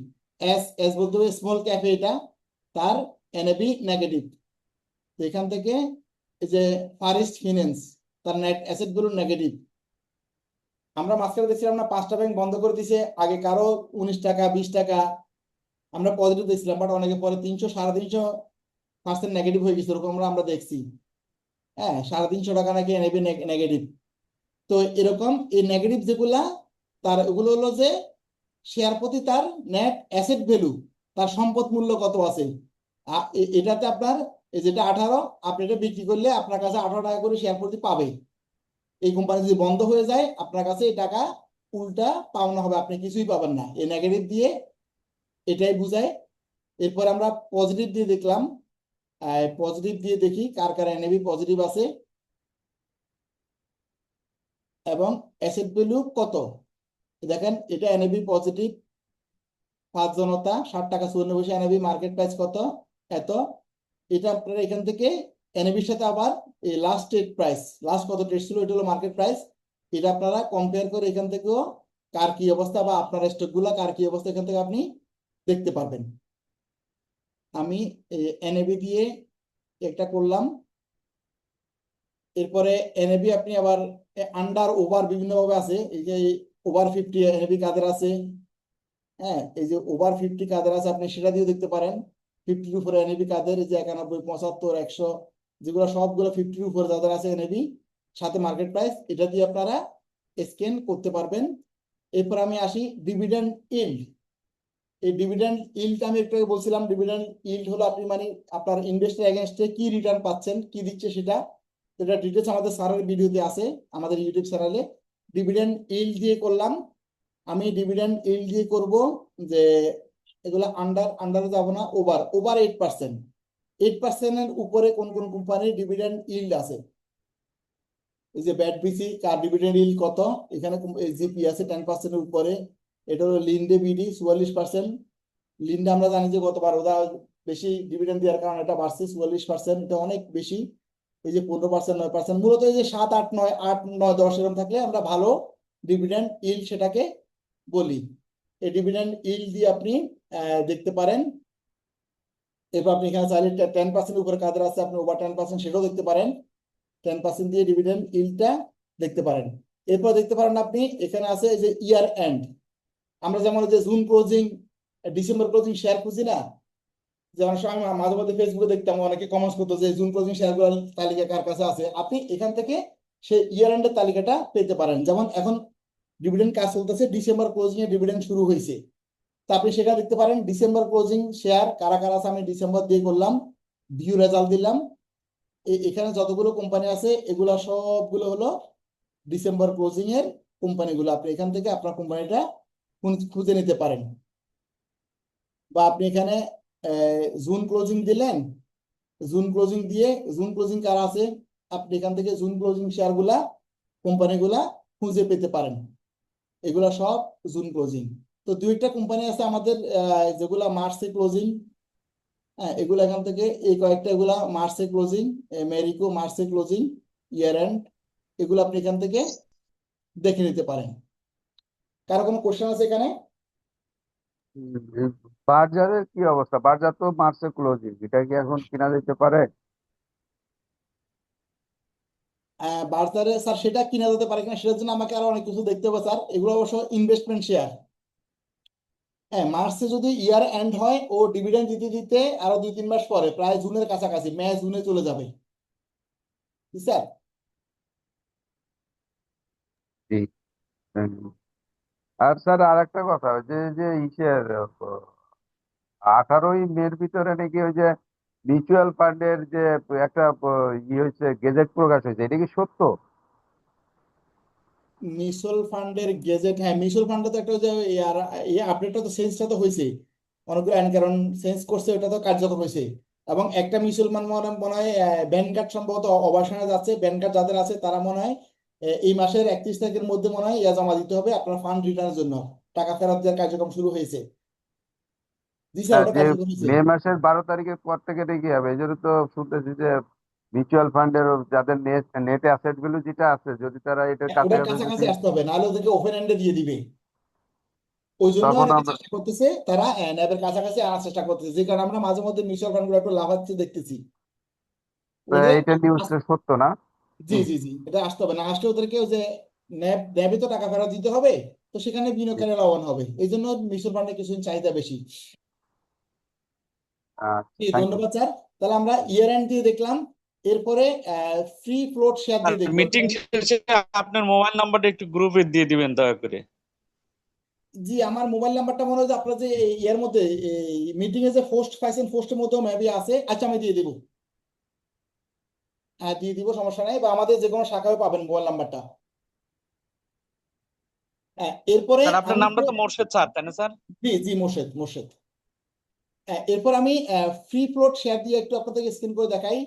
এস এস বলতে হবে স্মল ক্যাফে, এটা তার এনএবি নেগেটিভ। এখান থেকে এই যে ফারিস্ট ফিন্যান্স, তার নেট অ্যাসেট গুলো নেগেটিভ। আমরা মাঝখানে দেখছিলাম না 5টা ব্যাংক বন্ধ করে দিছে, আগে কারো 19 টাকা 20 টাকা আমরা পজিটিভ দেখছিলাম, বাট অনেকে পরে 300 350% নেগেটিভ হয়ে গেছে, এরকম আমরা দেখছি। হ্যাঁ, 350 টাকা নাকি এনএবি নেগেটিভ। তো এরকম এই নেগেটিভ যেগুলা, তার ওগুলো হলো যে শেয়ার প্রতি তার নেট অ্যাসেট ভ্যালু, তার সম্পদ মূল্য কত আছে। এটাতে আপনার এই যেটা 18, আপনি এটা বিক্রি করলে আপনার কাছে 18 টাকা করে শেয়ার প্রতি পাবে। এই কোম্পানি যদি বন্ধ হয়ে যায় আপনার কাছে এই টাকা উল্টা পাওনা হবে, আপনি কিছুই পাবেন না। এই নেগেটিভ দিয়ে এটাই বুঝায়। এরপর আমরা পজিটিভ দিয়ে দেখলাম, পজিটিভ দিয়ে দেখি কার কার এনএবি পজিটিভ আছে এবং অ্যাসেট ভ্যালু কত। দেখেন এটা এনএবি পজিটিভ 5 জনতা 60 টাকা 54 পয়সা এনএবি, মার্কেট প্রাইস কত এত। এটা আপনারা এখান থেকে এনএবির সাথে আবার এই লাস্ট ট্রেড প্রাইস, লাস্ট কত ট্রেড ছিল, এটা হলো মার্কেট প্রাইস। এটা আপনারা কম্পেয়ার করে এখান থেকেও কার কি অবস্থা বা আপনার স্টক গুলা কার কি অবস্থা এখান থেকে আপনি দেখতে পারবেন। আমি এনএবি দিয়ে একটা করলাম। এরপরে এনএবি আপনি আবার আন্ডার ওভার বিভিন্নভাবে আছে, এই যে ওভার 50 এনএবি কাদের আছে, হ্যাঁ এই যে ওভার 50 কাদের আছে আপনি সেটা দিয়ে দেখতে পারেন। 50-র উপরে এনএবি কাদের, এই যে 91, 75, 100, যেগুলো সবগুলো 50-র উপরে যাদের আছে এনএবি সাথে মার্কেট প্রাইস, এটা দিয়ে আপনারা স্ক্যান করতে পারবেন। এরপর আমি আসি ডিভিডেন্ড ইল্ড। এই ডিভিডেন্ড ইল্ড আমি একটু আগে বলছিলাম, ডিভিডেন্ড ইল্ড হলো আপনি মানে আপনার ইনভেস্টের এগেনস্টে কি রিটার্ন পাচ্ছেন, কি দিচ্ছে সেটা। এটা ডিটেলস আমাদের স্যারের ভিডিওতে আছে আমাদের ইউটিউব চ্যানেলে। ডিভিডেন্ড ইল্ড দিয়ে করলাম। আমি ডিভিডেন্ড ইল্ড দিয়ে করব যে এগুলো আন্ডারে যাব না, ওভার 8%। 8%-এর উপরে কোন কোন কোম্পানির ডিভিডেন্ড ইল্ড আছে, এই যে ব্যাট বিসি কার ডিভিডেন্ড ইল্ড কত, এখানে জিপি আছে 10%-এর উপরে। এটা হলো লিন্ডে বিডি 44%। লিন্ডে আমরা জানি যে গতবার ওরা বেশি ডিভিডেন্ড দেওয়ার কারণে এটা বাড়ছে 44%, এটা অনেক বেশি। এই যে 15%, 9%, মূলত এই যে 7, 8, 9, 8, 9, 10 এরকম থাকলে আমরা ভালো ডিভিডেন্ড ইল্ড সেটাকে বলি। এই ডিভিডেন্ড ইল্ড দিয়ে আপনি দেখতে পারেন। এরপর আপনি এখানে চাইলে 10% উপরে কাদের আছে আপনি ওভার 10% সেটাও দেখতে পারেন। 10% দিয়ে ডিভিডেন্ড ইল্ডটা দেখতে পারেন। এরপর দেখতে পারেন আপনি এখানে আছে এই যে ইয়ার এন্ড। আমরা যেমন যে June closing, December closing share খুঁজি না, যেমন আমি মাঝে মধ্যে ফেসবুকে দেখতাম অনেকে কমেন্টস করতো যে জুন ক্লোজিং শেয়ারগুলোর তালিকা কার কাছে আছে, আপনি এখান থেকে সেই ইয়ার এন্ডের তালিকাটা পেতে পারেন। যেমন এখন ডিভিডেন্ড কাজ চলতেছে, ডিসেম্বর ক্লোজিং এ ডিভিডেন্ড শুরু হয়েছে, তা আপনি সেটা দেখতে পারেন। ডিসেম্বর ক্লোজিং শেয়ার কারা কারা আছে আমি ডিসেম্বর দিয়ে করলাম, ভিউ রেজাল্ট দিলাম। এখানে যতগুলো কোম্পানি আছে এগুলা সবগুলো হলো ডিসেম্বর ক্লোজিং এর কোম্পানিগুলো। আপনি এখান থেকে আপনার কোম্পানিটা খুঁজে নিতে পারেন। বা আপনি এখানে জুন ক্লোজিং দিলেন, জুন ক্লোজিং দিয়ে জুন ক্লোজিং কারা আছে আপনি এখান থেকে জুন ক্লোজিং শেয়ারগুলা কোম্পানিগুলা খুঁজে পেতে পারেন। এগুলা সব জুন ক্লোজিং। তো দুইটা কোম্পানি আছে আমাদের যেগুলা মার্চে ক্লোজিং, হ্যাঁ এগুলো এখান থেকে এই কয়েকটা, এগুলা মার্চে ক্লোজিং, মেরিকো মার্চে ক্লোজিং, ইয়ার এন্ড, এগুলো আপনি এখান থেকে দেখে নিতে পারেন। কারো কোনো কোশ্চেন আছে এখানে? বাজারের কি অবস্থা? বাজার তো মার্চে ক্লোজিং, এটা কি এখন কিনা যেতে পারে? বাজারে স্যার সেটা কিনা যেতে পারে কিনা সেটার জন্য আমাকে আরো অনেক কিছু দেখতে হবে স্যার। এগুলো অবশ্য ইনভেস্টমেন্ট শেয়ার। হ্যাঁ মার্চে যদি ইয়ার এন্ড হয় ও ডিভিডেন্ড দিতে দিতে আরো 2-3 মাস পরে, প্রায় জুনের কাছাকাছি, মে জুনে চলে যাবে স্যার। জি। হুম। আর স্যার আর একটা কথা, ওই যে যে ইসের 18ই মের ভিতরে নাকি ওই যে মিউচুয়াল ফান্ডের যে একটা হয়েছে, গেজেট প্রকাশ হয়েছে, এটা কি সত্য? মিউচুয়াল ফান্ডের গেজেট, হ্যাঁ মিউচুয়াল ফান্ডে তো একটা যে এই আপডেটটা তো চেঞ্জটা তো হয়েছে, অনেকগুলো কারণ চেঞ্জ করছে, ওটা তো কার্যকর হয়েছে। এবং একটা মিউচুয়াল ফান্ড মনে হয় ব্যাংকার সম্ভবত অবসানে যাচ্ছে, ব্যাংকার যাদের আছে তারা মনে হয় এই মাসের 31 তারিখের মধ্যে মনে হয় জমা দিতে হবে আপনার ফান্ড রিটার্নের জন্য, টাকা ফেরত দেওয়ার কার্যক্রম শুরু হয়েছে। জি স্যার ওটা যে কার্যকর হয়েছে। মে মাসের 12 তারিখের পর থেকে নাকি হবে, এই জন্য তো শুনতেছি যে মিউচুয়াল ফান্ডের যাদের নেট অ্যাসেট ভ্যালু যেটা আছে, যদি তারা এটার ওটার কাছাকাছি কাছাকাছি যদি, আসতে হবে, নাহলে ওদেরকে ওপেন এন্ডে দিয়ে দিবে। ওই জন্য তখন অনেকে আমরা চেষ্টা করতেছে, তারা ন্যাবের কাছাকাছি আনার চেষ্টা করতেছে, যে কারণে আমরা মাঝে মধ্যে মিউচুয়াল ফান্ড গুলো একটু লাফাচ্ছে দেখতেছি। ওদের এটা নিউজটা সত্য না? জি জি জি, এটা আসতে হবে, না আসলে ওদেরকে ওই যে ন্যাবে তো টাকা ফেরত দিতে হবে, তো সেখানে বিনিয়োগকারী লাভবান হবে, এই জন্য মিউচুয়াল ফান্ডের কিছু চাহিদা বেশি। জি থ্যাংক ইউ। ধন্যবাদ স্যার। তাহলে আমরা ইয়ার এন্ড দিয়ে দেখলাম, এরপরে ফ্রি ফ্লোট শেয়ার আর দিয়ে দেখবো। মিটিং শেষে আপনার মোবাইল নাম্বারটা একটু গ্রুপে দিয়ে দিবেন দয়া করে। জি আমার মোবাইল নাম্বারটা মনে হয় যে আপনার যে ইয়ার মধ্যে মিটিং এ যে পোস্ট পাইছেন, পোস্টের মধ্যেও মেবি আছে। আচ্ছা আমি দিয়ে দিব, হ্যাঁ দিয়ে দিব, সমস্যা নাই। বা আমাদের যে কোনো শাখায় পাবেন মোবাইল নাম্বারটা। হ্যাঁ এরপরে স্যার আপনার আমি নামটা তো মোর্শেদ স্যার তাই না স্যার? জি জি মোর্শেদ, মোর্শেদ। এরপর আমি ফ্রি ফ্লোট শেয়ার দিয়ে একটু আপনাদেরকে স্ক্রিন করে দেখাই।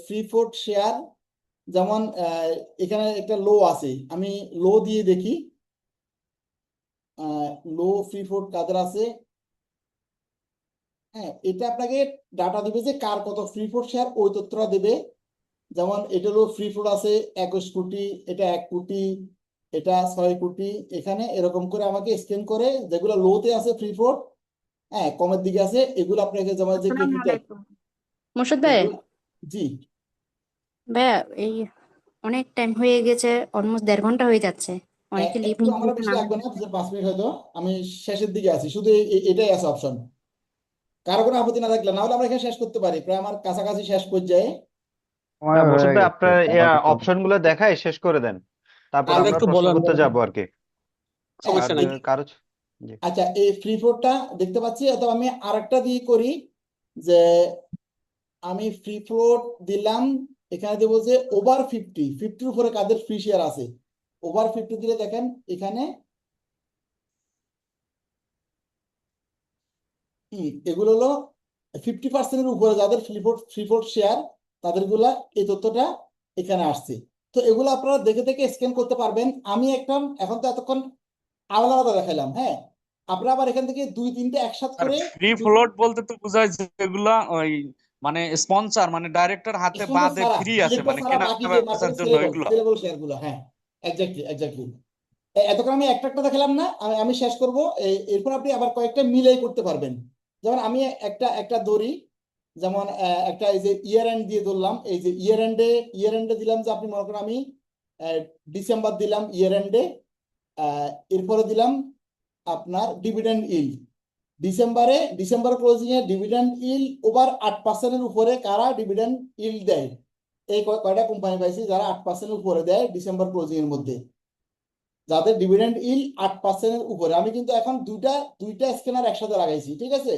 ফ্রি ফ্লোট শেয়ার যেমন এখানে একটা লো আছে, আমি লো দিয়ে দেখি লো ফ্রি ফ্লোট কাদের আছে। হ্যাঁ, এটা আপনাকে ডাটা দিবে যে কার কত ফ্রি ফ্লোট শেয়ার, ওই তথ্যটা দেবে। যেমন এটা হলো ফ্রি ফ্লোট আছে 21 কোটি, এটা 1 কোটি, এটা 6 কোটি, এখানে এরকম করে আমাকে স্ক্যান করে যেগুলো লোতে আছে ফ্রি ফ্লোট, হ্যাঁ কমের দিকে আছে, এগুলো আপনাকে যেমন যে আসসালামু ক্যাপিটাল আলাইকুম মোর্শেদ ভাই। এগুলো। জি, ভাইয়া এই অনেক টাইম হয়ে গেছে, অলমোস্ট 1.5 ঘন্টা হয়ে যাচ্ছে। অনেকে লিভ একটু নিয়ে আমরা নিয়েছেন, বেশি আমি লাগবে না, 5 মিনিট হয়তো। আমি শেষের দিকে আছি, শুধু এটাই আছে অপশন। কারো কোনো আপত্তি না থাকলে, না হলে আমরা এখানে শেষ করতে পারি, প্রায় আমার কাছাকাছি শেষ পর্যায়ে। সময় মোর্শেদ হয়ে ভাই, গেছে আপনার আপাতত। অপশন গুলো দেখায় শেষ করে দেন, তারপর আচ্ছা আমাকে আমরা একটু প্রশ্ন বলেন, করতে যাবো আর কি। হ্যাঁ, আর সমস্যা নাই। কারো জি। আচ্ছা, এই ফ্রি ফ্লোটটা দেখতে পাচ্ছি, অথবা আমি আরেকটা দিয়ে করি, যে আমি ফ্রি ফ্লোট দিলাম, এখানে দেবো যে ওভার 50 উপরে কাদের ফ্রি শেয়ার আছে। ওভার 50 দিলে দেখেন এখানে এগুলো হলো 50%-এর উপরে যাদের ফ্রি ফ্লোট শেয়ার, তাদেরগুলা এই তথ্যটা এখানে আসছে। তো এগুলো আপনারা দেখে দেখে স্ক্যান করতে পারবেন। আমি একটা এখন তো এতক্ষণ আলাদা আলাদা দেখাইলাম, হ্যাঁ, আপনারা আবার এখান থেকে 2-3টে একসাথ আর করে ফ্রি ফ্লোট বলতে তো বোঝায় যেগুলা ওই মানে স্পন্সর মানে ডাইরেক্টর হাতে স্পন্সর বাদে ছাড়া, ফ্রি আছে ডিরেক্টর মানে ছাড়া কেনা বাকি যে বেচার মার্কেটে জন্য সেলেবল ওইগুলো। সেলেবল শেয়ার গুলো, হ্যাঁ, এক্স্যাক্টলি এক্স্যাক্টলি। এতক্ষণ আমি একটা একটা দেখালাম না, আমি শেষ করব। এরপর আপনি আবার কয়েকটা মিলাই করতে পারবেন। যেমন আমি একটা একটা ধরি, যেমন একটা এই যে ইয়ার এন্ড দিয়ে ধরলাম, এই যে ইয়ার এন্ডে দিলাম যে আপনি মনে করেন আমি ডিসেম্বর দিলাম ইয়ার এন্ডে, এরপরে দিলাম আপনার ডিভিডেন্ড ইল্ড। ডিসেম্বর ক্লোজিং এ ডিভিডেন্ড ইল্ড ওভার 8%-এর উপরে কারা ডিভিডেন্ড ইল্ড দেয়, এই কয়টা কোম্পানি পাইছি যারা 8%-এর উপরে দেয় ডিসেম্বর ক্লোজিং এর মধ্যে, যাদের ডিভিডেন্ড ইল্ড 8%-এর উপরে। আমি কিন্তু এখন দুইটা স্ক্যানার একসাথে লাগাইছি, ঠিক আছে।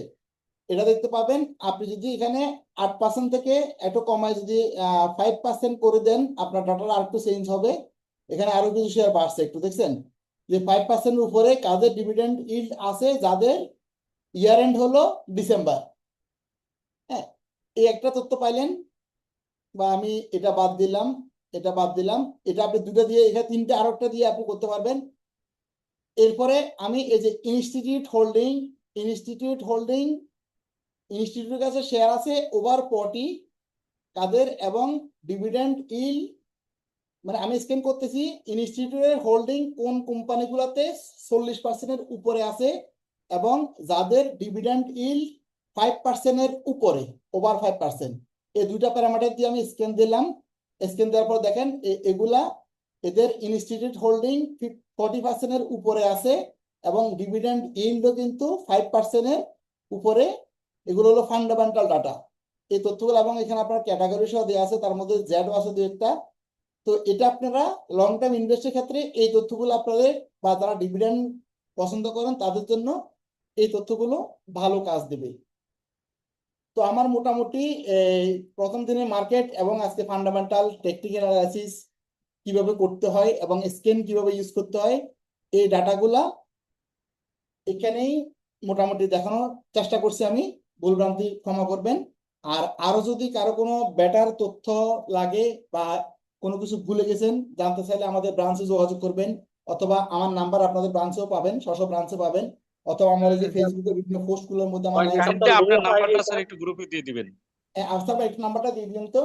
এটা দেখতে পাবেন, আপনি যদি এখানে 8% থেকে একটু কমায় যদি 5% করে দেন, আপনার ডাটাটা আর একটু চেঞ্জ হবে। এখানে আরো কিছু শেয়ার বাড়ছে, একটু দেখছেন যে 5%-এর উপরে কাদের ডিভিডেন্ড ইল্ড আছে, যাদের ইয়ার এন্ড হলো ডিসেম্বর। হ্যাঁ, এই একটা তথ্য পাইলেন। বা আমি এটা বাদ দিলাম, এটা বাদ দিলাম, এটা আপনি দুটো দিয়ে, এখানে তিনটে আরো একটা দিয়ে আপনি করতে পারবেন। এরপরে আমি এই যে ইনস্টিটিউটের কাছে শেয়ার আছে ওভার 40 কাদের, এবং ডিভিডেন্ড ইল, মানে আমি স্ক্যান করতেছি ইনস্টিটিউটের হোল্ডিং কোন কোম্পানিগুলোতে 40%-এর উপরে আছে, এবং যাদের ডিভিডেন্ড ইল 5%-এর উপরে, ওভার 5%। এই দুইটা প্যারামিটার দিয়ে আমি স্ক্যান দিলাম। স্ক্যান দেওয়ার পর দেখেন এগুলা এদের ইনস্টিটিউট হোল্ডিং 40%-এর উপরে আছে, এবং ডিভিডেন্ড ইল্ডও কিন্তু 5%-এর উপরে। এগুলো হলো ফান্ডামেন্টাল ডাটা, এই তথ্যগুলো। এবং এখানে আপনার ক্যাটাগরি সহ দেওয়া আছে, তার মধ্যে জেড আছে দু একটা। তো এটা আপনারা লং টার্ম ইনভেস্টের ক্ষেত্রে এই তথ্যগুলো আপনাদের, বা যারা ডিভিডেন্ড পছন্দ করেন তাদের জন্য এই তথ্যগুলো ভালো কাজ দেবে। তো আমার মোটামুটি এই প্রথম দিনের মার্কেট এবং আজকে ফান্ডামেন্টাল টেকনিক্যাল অ্যানালাইসিস কিভাবে করতে হয় এবং স্ক্যান কিভাবে ইউজ করতে হয়, এই ডাটাগুলা এখানেই মোটামুটি দেখানোর চেষ্টা করছি আমি। ভুলভ্রান্তি ক্ষমা করবেন। আর আরো যদি কারো কোনো বেটার তথ্য লাগে বা কোনো কিছু ভুলে গেছেন জানতে চাইলে আমাদের ব্রাঞ্চে যোগাযোগ করবেন, অথবা আমার নাম্বার আপনাদের ব্রাঞ্চেও পাবেন, ব্রাঞ্চে পাবেন, অথবা আমার এই যে ফেসবুকে বিভিন্ন পোস্টগুলোর মধ্যে আমার ওই লাইভ কাইন্ডলি আপনার সপ্তাহ নাম্বারটা স্যার একটু গ্রুপে দিয়ে দিবেন। আফসার ভাই একটু নাম্বারটা দিয়ে দিন তো।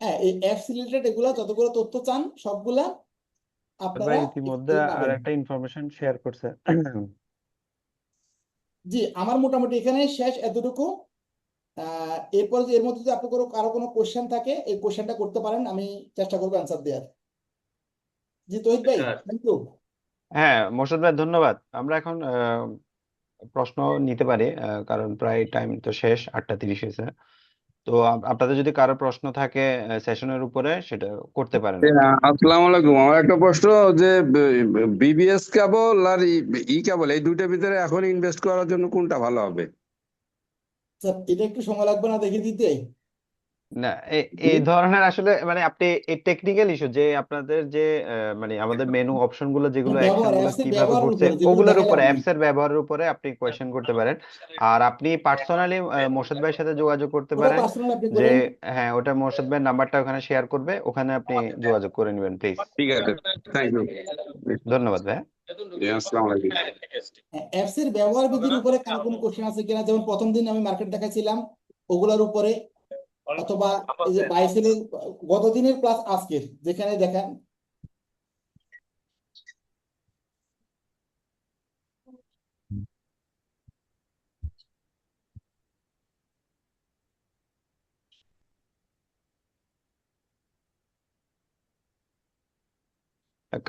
হ্যাঁ, এই অ্যাপস রিলেটেড এগুলা যতগুলো তথ্য চান সবগুলা ভাই আপনারা ইতিমধ্যে আর পাবেন। একটা ইনফরমেশন শেয়ার করছে। জি, আমার মোটামুটি এখানে শেষ এতটুকু। এরপর এর মধ্যে যদি আপনার কারো কোনো কোশ্চেন থাকে, এই কোশ্চেনটা করতে পারেন, আমি চেষ্টা করবো অ্যান্সার দেওয়ার। জি তৌহিদ ভাই, আচ্ছা, থ্যাংক ইউ। হ্যাঁ মোর্শেদ ভাই, ধন্যবাদ। আমরা এখন প্রশ্ন নিতে পারি, কারণ প্রায় টাইম তো শেষ, 8:30 হয়েছে। তো আপনাদের যদি কারো প্রশ্ন থাকে সেশনের উপরে, সেটা করতে পারেন আর কি। আসসালামু আলাইকুম। আমার একটা প্রশ্ন, যে বিবিএস কেবল আর ই কেবল, এই দুইটার ভিতরে এখন ইনভেস্ট করার জন্য কোনটা ভালো হবে? স্যার এটা একটু সময় লাগবে না দেখে দিতে? না এই ধরনের আসলে মানে আপনি এই টেকনিক্যাল ইস্যু যে আপনাদের যে মানে আমাদের মেনু অপশন গুলো যেগুলো অ্যাকশন ব্যবহার গুলো অ্যাপসের কিভাবে ব্যবহারের ঘটছে উপরে যেগুলো ওগুলোর দেখাইলাম উপরে আমি। অ্যাপস এর ব্যবহারের উপরে আপনি কোয়েশ্চেন করতে পারেন। আর আপনি পার্সোনালি মোর্শেদ ভাইয়ের সাথে যোগাযোগ করতে ওটা পারেন পার্সোনাল আপনি যে করেন। হ্যাঁ ওটা মোর্শেদ ভাইয়ের নাম্বারটা ওখানে শেয়ার করবে, ওখানে আপনি যোগাযোগ করে নেবেন প্লিজ। ঠিক আছে, থ্যাংক ইউ। ধন্যবাদ ভাই। আসসালামু আলাইকুম। অ্যাপস এর ব্যবহার বিধির উপরে কার কোনো কোশ্চেন আছে কিনা, যেমন প্রথম দিন আমি মার্কেট দেখাইছিলাম ওগুলার উপরে, অথবা এই যে বাইসেলের গত দিনের প্লাস আজকের যেখানে দেখেন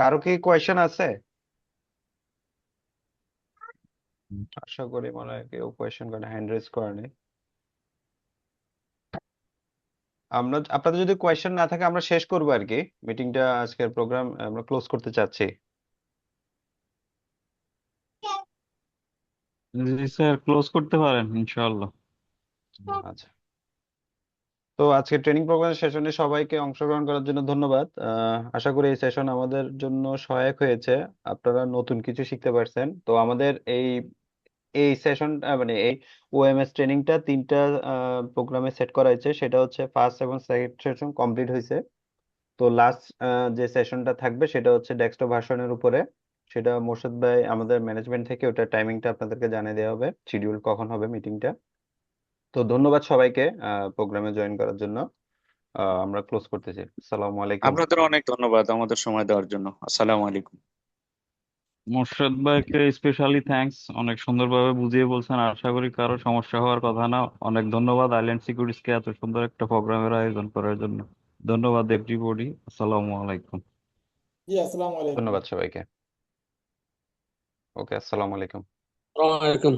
কারো কি কোয়েশ্চেন আছে? আশা করি মনে হয় কেউ কোয়েশ্চেন করে হ্যান্ড রেজ করেনি। আমরা আপনাদের যদি কোয়েশ্চেন না থাকে আমরা শেষ করবো আর কি মিটিংটা, আজকের প্রোগ্রাম আমরা ক্লোজ করতে চাচ্ছি। জি স্যার, ক্লোজ করতে পারেন ইনশাআল্লাহ। আচ্ছা, তো আজকে ট্রেনিং প্রোগ্রাম সেশনে সবাইকে অংশগ্রহণ করার জন্য ধন্যবাদ। আশা করি এই সেশন আমাদের জন্য সহায়ক হয়েছে, আপনারা নতুন কিছু শিখতে পারছেন। তো আমাদের এই এই সেশন মানে এই ওএমএস ট্রেনিংটা 3টা প্রোগ্রামে সেট করা হয়েছে, সেটা হচ্ছে ফার্স্ট এবং সেকেন্ড সেশন কমপ্লিট হয়েছে। তো লাস্ট যে সেশনটা থাকবে সেটা হচ্ছে ডেস্কটপ ভার্সনের উপরে, সেটা মোর্শেদ ভাই আমাদের ম্যানেজমেন্ট থেকে ওটা টাইমিংটা আপনাদেরকে জানিয়ে দেওয়া হবে, শিডিউল কখন হবে মিটিংটা। তো ধন্যবাদ সবাইকে প্রোগ্রামে জয়েন করার জন্য। আমরা ক্লোজ করতেছি। আসসালামু আলাইকুম। আপনাদের অনেক ধন্যবাদ আমাদের সময় দেওয়ার জন্য। আসসালামু আলাইকুম। মোর্শেদ ভাইকে স্পেশালি থ্যাঙ্কস, অনেক সুন্দরভাবে বুঝিয়ে বলছেন, আশা করি কারো সমস্যা হওয়ার কথা না। অনেক ধন্যবাদ আইল্যান্ড সিকিউরিটিজকে এত সুন্দর একটা প্রোগ্রামের আয়োজন করার জন্য। ধন্যবাদ এভরিবডি। আসসালামু আলাইকুম। জি আসসালামু আলাইকুম। ধন্যবাদ সবাইকে। ওকে, আসসালামু আলাইকুম। আসসালামু আলাইকুম।